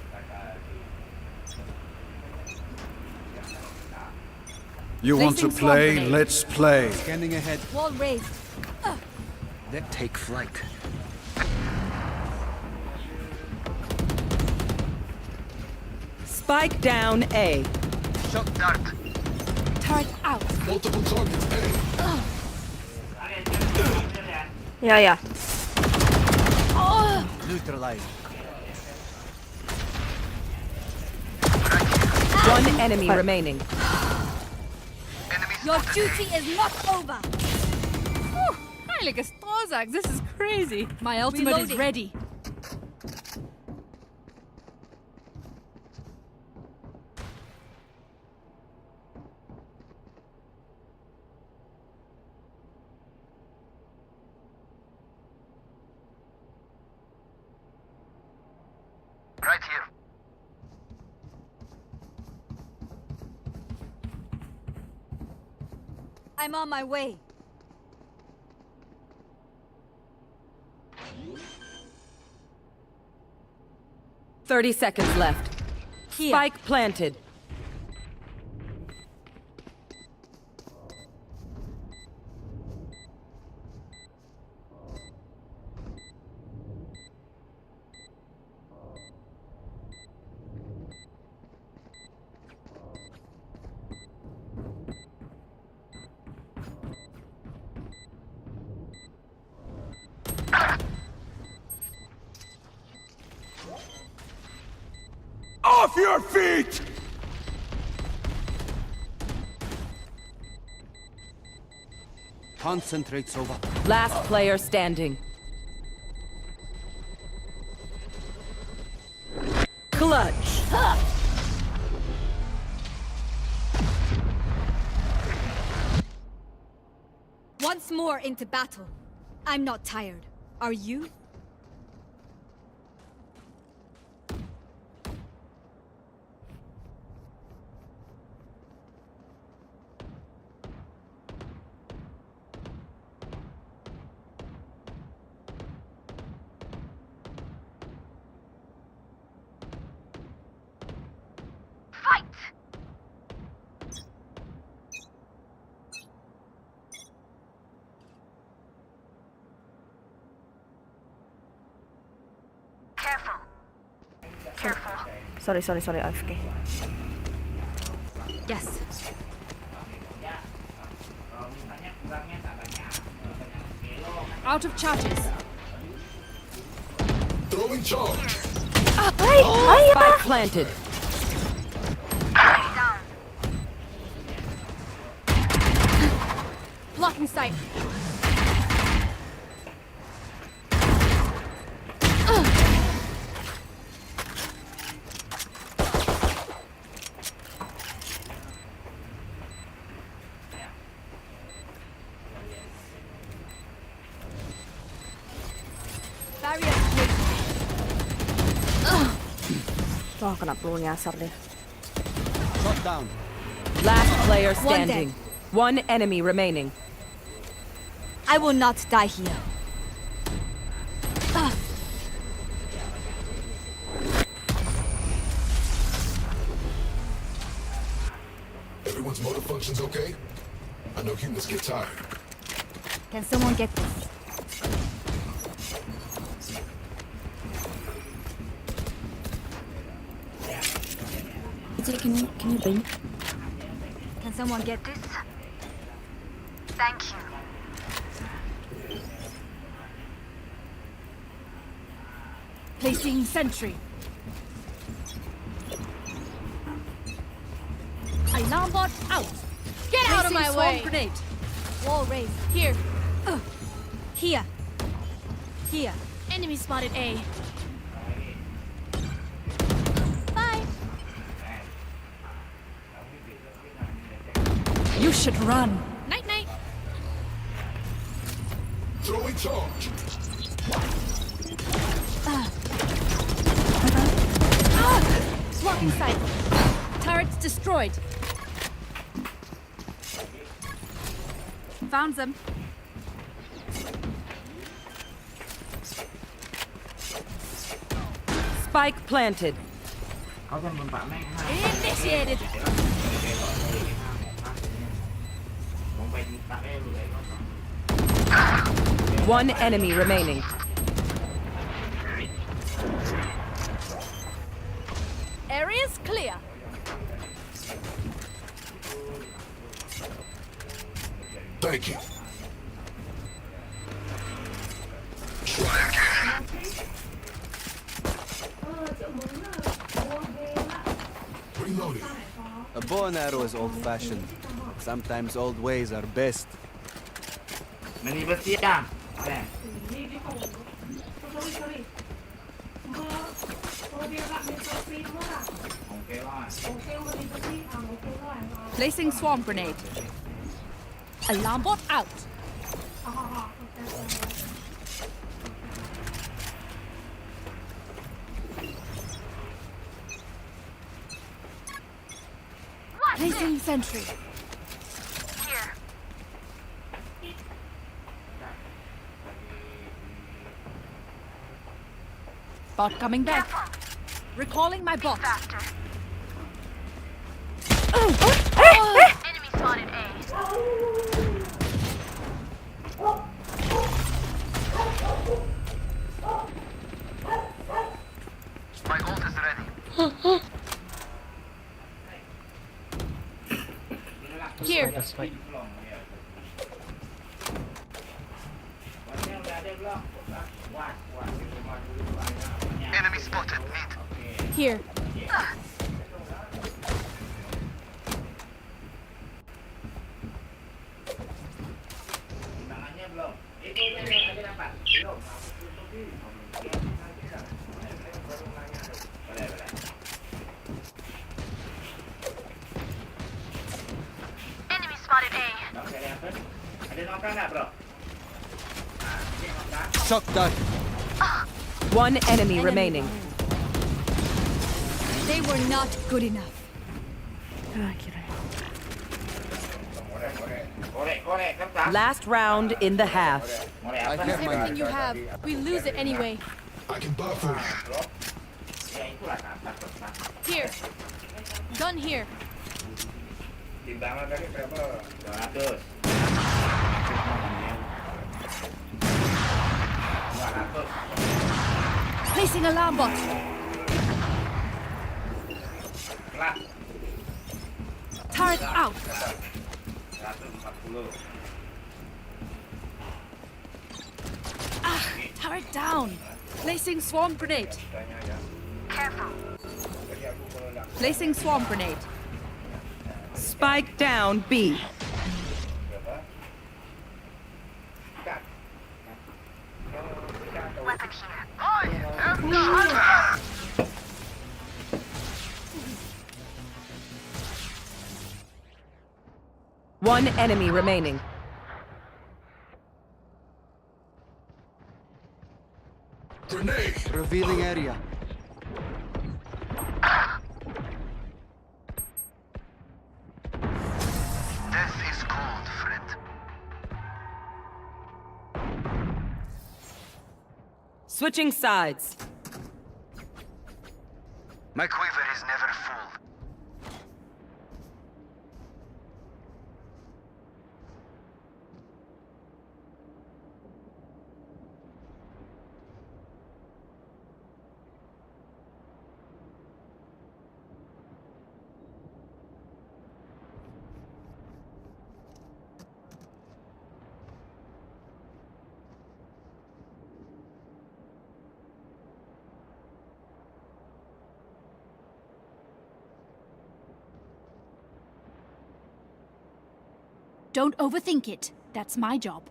O: You want to
K: Placing swarm
O: play?
K: grenade.
O: Let's play.
D: Scanning ahead.
K: Wall raised.
D: Let take flight.
L: Spike down A.
F: Shock dart.
K: Turret out.
F: Multiple targets A.
A: Ya.
D: Neutralized.
L: One enemy remaining.
K: Your duty is not over.
G: Heilige Strozak, this is crazy. My ultimate is
K: Reloading.
G: ready.
N: Right here.
G: I'm on my way.
L: Thirty seconds left.
G: Here.
L: Spike planted.
F: Off your feet!
O: Concentrate, Sova.
L: Last player standing. Clutch.
G: Once more into battle. I'm not tired. Are you?
N: Fight! Careful. Careful.
A: Sorry, AFK.
G: Yes. Out of charges.
F: Throwing charge.
L: Spike planted.
G: Blocking sight. Barrier placed.
A: Wah, kena peluru nyasar deh.
O: Shot down.
L: Last player
G: One
L: standing. One enemy remaining.
G: I will not die here.
F: Everyone's motor functions okay? I know humans get tired.
G: Can someone get this?
I: Can you bring?
G: Can someone get
N: This. Thank you.
G: placing sentry? Alarm bot out.
K: Get out of my
G: Placing swarm
K: way!
G: grenade.
K: Wall raised. Here.
G: Here. Here.
K: Enemy spotted A. Bye.
L: You should run.
K: Night night.
F: Throwing charge.
K: Blocking sight. Turrets destroyed.
G: Found them.
L: Spike planted.
B: เขาจะมันปะแม่งให้
K: Initiated.
B: ผมไปตัดเองเลย
L: One enemy remaining.
K: Area's clear.
F: Thank you. Try again. Reloading.
O: A bow and arrow is old-fashioned. Sometimes old ways are best.
B: มันมีเบอร์เซียแม่
G: Placing swarm grenade.
K: Alarm bot out.
G: Placing sentry.
N: Here.
G: Bot coming back. Recalling my bot.
N: Enemy spotted A.
F: My ult is ready.
K: Here.
J: That's fine.
F: Enemy spotted. Mid.
K: Here.
B: Tangannya belum. Itu yang tadi dapat. Belum. Boleh.
N: Enemy spotted A.
B: Oke, lihat. Ada nongkrong nggak, bro? Nah, ini nongkrong.
O: Shock dart.
L: One enemy remaining.
G: They were not good enough.
B: Korek, kertas.
L: Last round in the half.
B: Korek
O: I
B: apa?
O: have my
K: Everything you have. We lose it anyway.
F: I can buy for you.
B: Ya itulah kertas.
K: Here. Gun here.
B: Timbangan tadi berapa? 200. 200.
G: Placing alarm bot.
B: Kelas.
G: Turret out.
B: 140.
G: Turret down. Placing swarm grenade.
N: Careful.
G: Placing swarm grenade.
L: Spike down B.
N: Weapon here.
L: One enemy remaining.
F: Grenade.
O: Revealing area.
F: Death is cold, friend.
L: Switching sides.
F: My quiver is never full.
G: Don't overthink it. That's my job.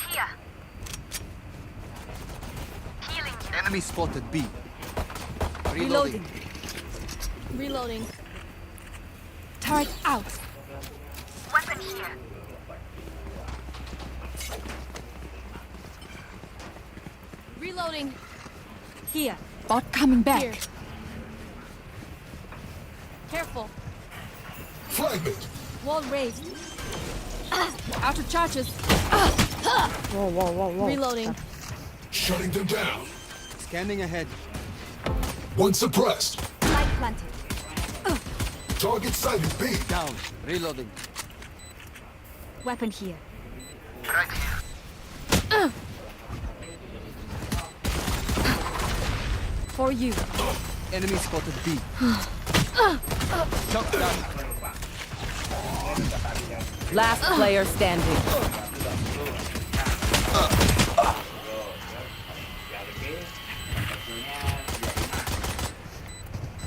N: Here. Healing you.
O: Enemy spotted B.
G: Reloading.
K: Reloading.
G: Turret out.
N: Weapon here.
K: Reloading.
G: Here. Bot coming back.
K: Here. Careful.
F: Fragment.
G: Wall raised. Out of charges.
A: Whoa.
K: Reloading.
F: Shutting them down.
O: Scanning ahead.
F: One suppressed.
G: Light planted.
F: Target sighted B.
O: Down. Reloading.
G: Weapon here.
F: Right here.
G: For you.
O: Enemy spotted B. Shock dart.
L: Last player standing.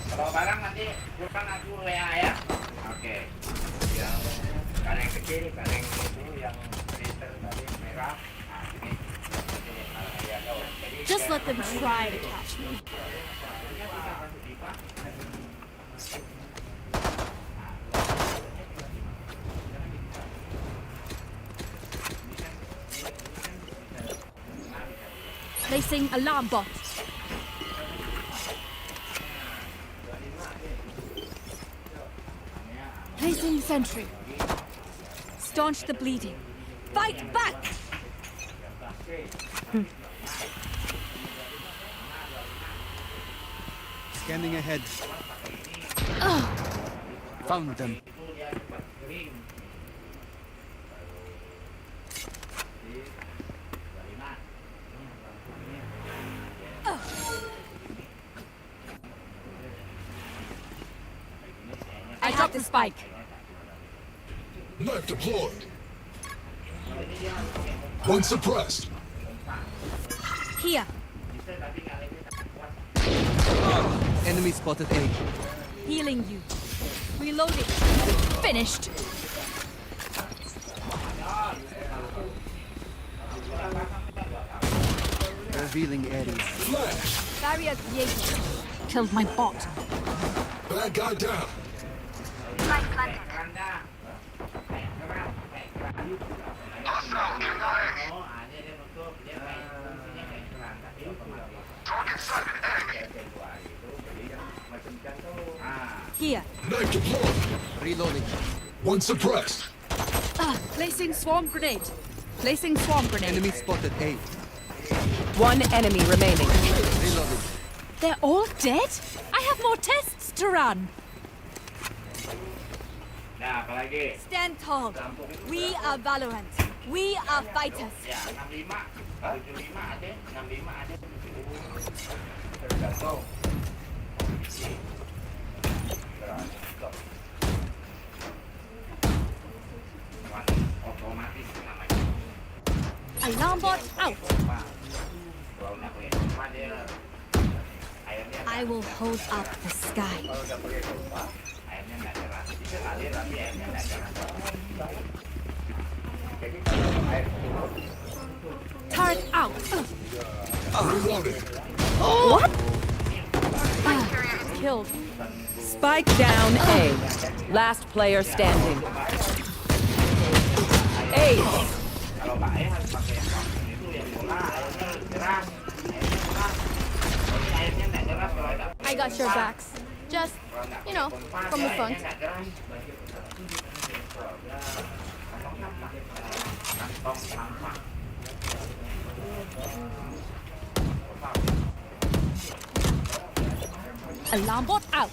B: Kalau barang nanti kurang aku WA ya. Oke. Yang ada yang kecil, ada yang itu yang liter tadi merah. Nah, ini.
K: Just let them try to catch me.
G: Placing alarm bot. Placing sentry. Staunch the bleeding. Fight back!
O: Scanning ahead. Found them.
G: I dropped the spike.
F: Knife deployed. One suppressed.
G: Here.
O: Enemy spotted A.
G: Healing you. Reloading. Finished.
O: Revealing area.
F: Flash.
G: Barrier created. Killed my bot.
F: Bad guy down. Hostile kinetic. Target sighted A.
G: Here.
F: Knife deployed.
O: Reloading.
F: One suppressed.
G: Placing swarm grenade. Placing swarm grenade.
O: Enemy spotted A.
L: One enemy remaining.
O: Reloading.
G: They're all dead? I have more tests to run.
B: Nah, apalagi?
G: Stand tall. We are Valorant. We are fighters.
B: Ya, 65. 75 ada. 65 ada. Tergantung. Otomatis namanya.
G: Alarm bot out.
B: Kalau nak pakai pompa dia airnya
G: I will hold up the sky.
B: kalau udah pakai pompa airnya nggak deras. Bisa ngalir tapi airnya nggak deras. Jadi kalau air
G: Turret out.
F: Reloading.
L: What?
G: Killed.
L: Spike down A. Last player standing. A.
B: kalau pakai harus pakai yang vaksin itu yang bola airnya deras. Airnya deras. Kalau airnya nggak deras kalau ada
K: I got your backs. Just, you know, from the front.
G: Alarm bot out.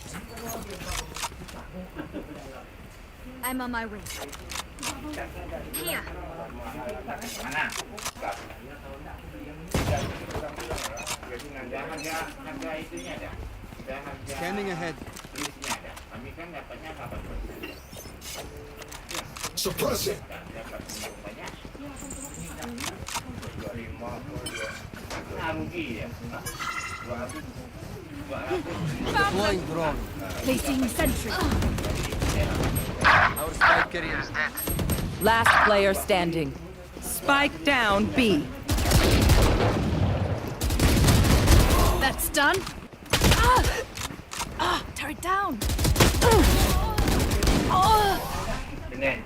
G: I'm on my way. Here.
B: Mana? Harga itunya ada.
O: Scanning ahead.
B: Listnya ada. Kami kan dapatnya kapan?
F: Suppressing.
B: Dapat banyak. Nah, rugi ya.
O: Deploying drone.
G: Placing sentry.
O: Our spike carrier is dead.
L: Last player standing. Spike down B.
G: That's done. Turret down.
B: Bener.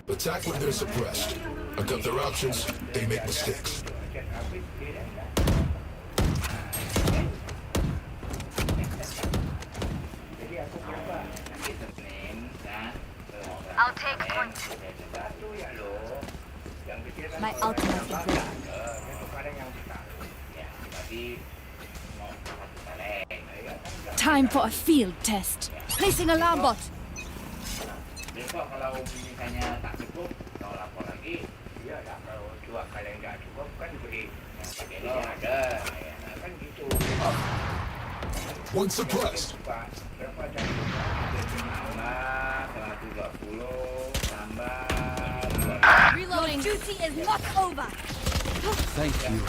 F: Attack when they're suppressed. I got their options. They make mistakes.
N: I'll take point.
G: My ultimate is ready. Time for a field test. Placing alarm bot.
B: Besok kalau misalnya tak cukup, kalau lapor lagi, ya kalau 2 kali nggak cukup kan beri yang ada, ya, kan gitu.
F: One suppressed.
B: Berapa jam? Tambah 120, tambah
G: Reloading. Duty is not over.
O: Thank you.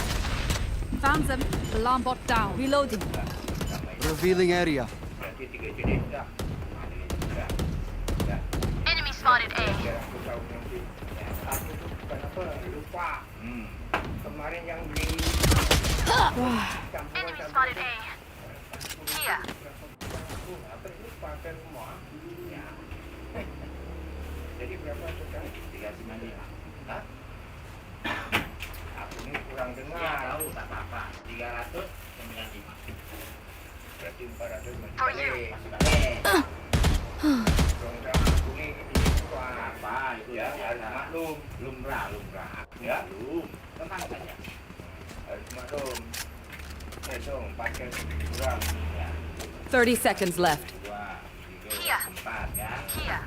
G: Found them. Alarm bot down. Reloading.
O: Revealing area.
B: berarti 3 jenis dah.
N: Enemy spotted A.
B: Lupa. Kemarin yang beli
N: Enemy spotted A. Here.
B: Jadi berapa sekarang? 395. Hah? Aku ini kurang dengar. Ya tahu tak apa-apa. 395. berarti 400 masih
N: For
B: balik,
N: you.
B: masih balik. Program kuning ini apa itu ya, harus maklum, lumrah, ya, tenang saja, harus maklum. Itu 4 kali kurang, ya.
L: 30 seconds left.
B: 2, 3,
N: Here.
B: 4 ya.
N: Here.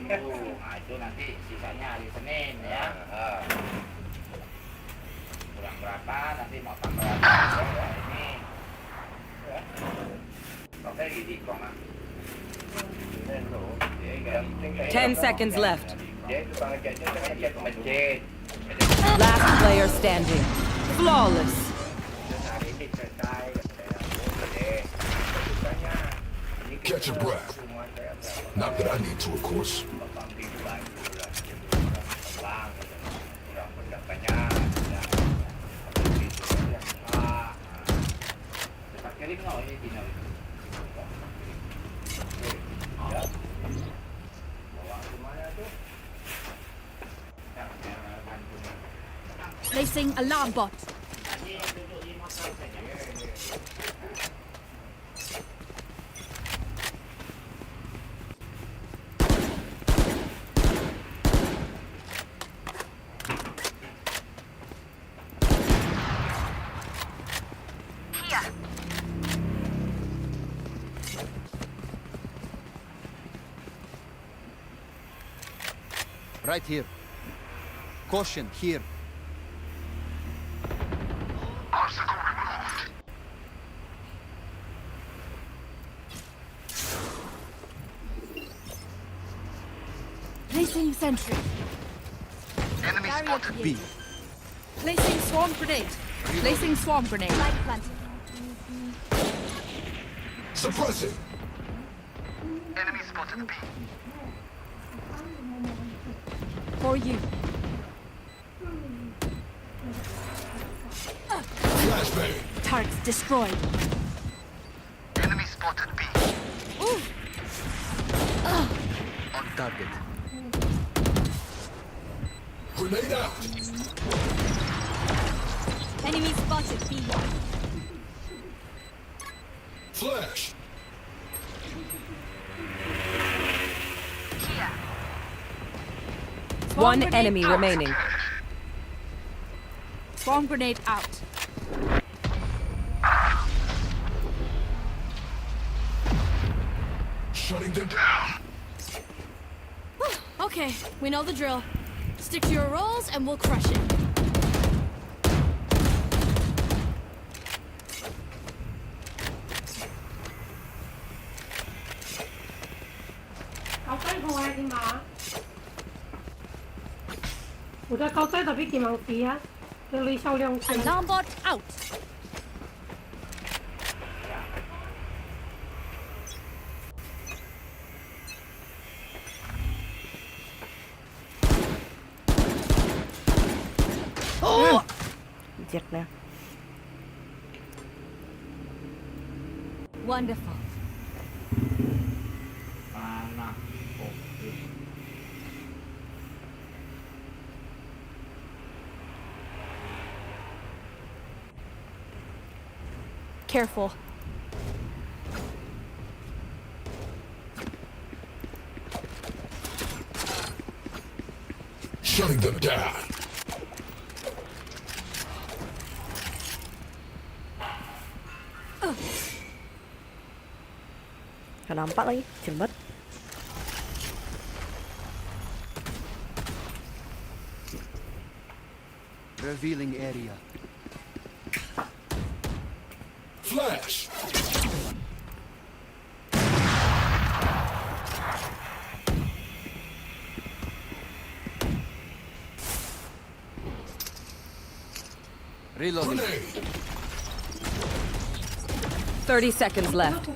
B: Nah, itu nanti sisanya hari Senin ya. Kurang berapa nanti mau tambah berapa ya, ini. Ya. Oke, gini kok.
L: 10 seconds left.
B: Dia itu kalau jajan kan dia ke masjid.
L: Last player standing. Flawless.
B: Hari ini selesai.
F: Catch your breath. Not that I need to, of course.
K: Placing alarm bot.
N: Here.
O: Right here. Caution, here.
F: Obstacle removed.
K: Placing sentry.
F: Enemy spotted.
O: B.
K: Placing swarm grenade. Placing swarm grenade. Light planted.
F: Suppressing. Enemy spotted B.
K: For you.
F: Flashbang.
K: Turrets destroyed.
F: Enemy spotted B.
K: Ooh.
O: On target.
F: Grenade out.
K: Enemy spotted B.
F: Flash.
N: Here.
L: One enemy remaining.
K: Swarm grenade out.
F: Shutting them down.
K: Okay, we know the drill. Stick to your roles and we'll crush it.
E: Cao tới thôi đi mà. Ủa đó cao tới là biết gì mà gì á? Cái ly sau lưng xem.
K: Alarm bot out.
A: Giật nè.
K: Wonderful. Careful.
F: Shutting them down.
A: Gak nampak lagi, jembat.
O: Revealing area.
F: Flash.
O: Reloading.
F: Grenade.
L: 30 seconds left.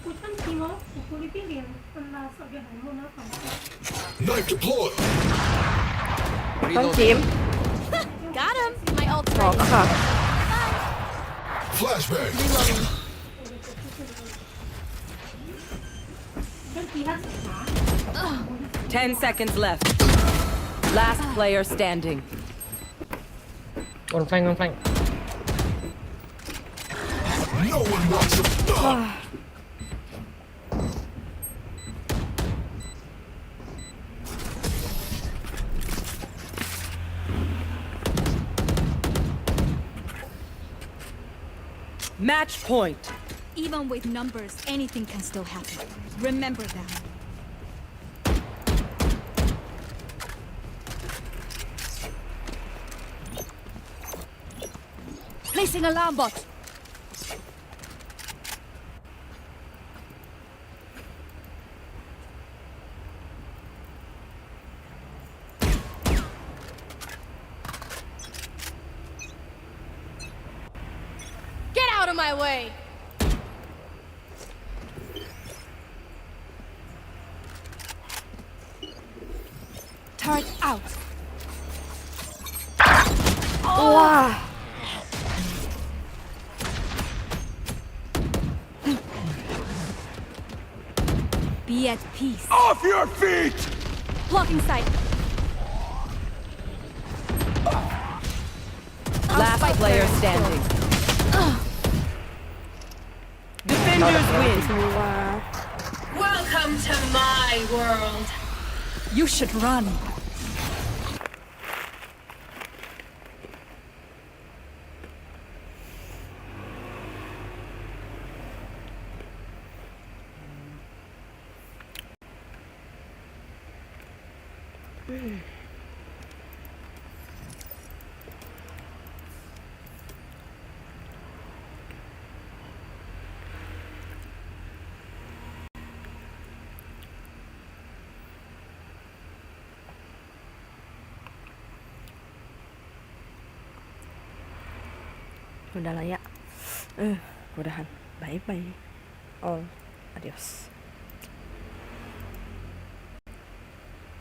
F: Knife deployed.
A: Con chim.
K: Got him. My ult's
A: Ngọt
K: ready.
A: hả?
F: Flashbang.
K: Reloading.
L: 10 seconds left. Last player standing.
J: On flank, on flank.
F: No one wants to.
L: Match point.
G: Even with numbers, anything can still happen. Remember that. Placing alarm bot.
K: Get out of my way!
G: Turret out.
A: Wah.
G: Be at peace.
F: Off your feet!
G: Blocking sight.
L: Last player standing. Defenders win.
C: Welcome to my world.
G: You should run.
A: Udah lah ya. Udahan. Bye bye. All. Adios.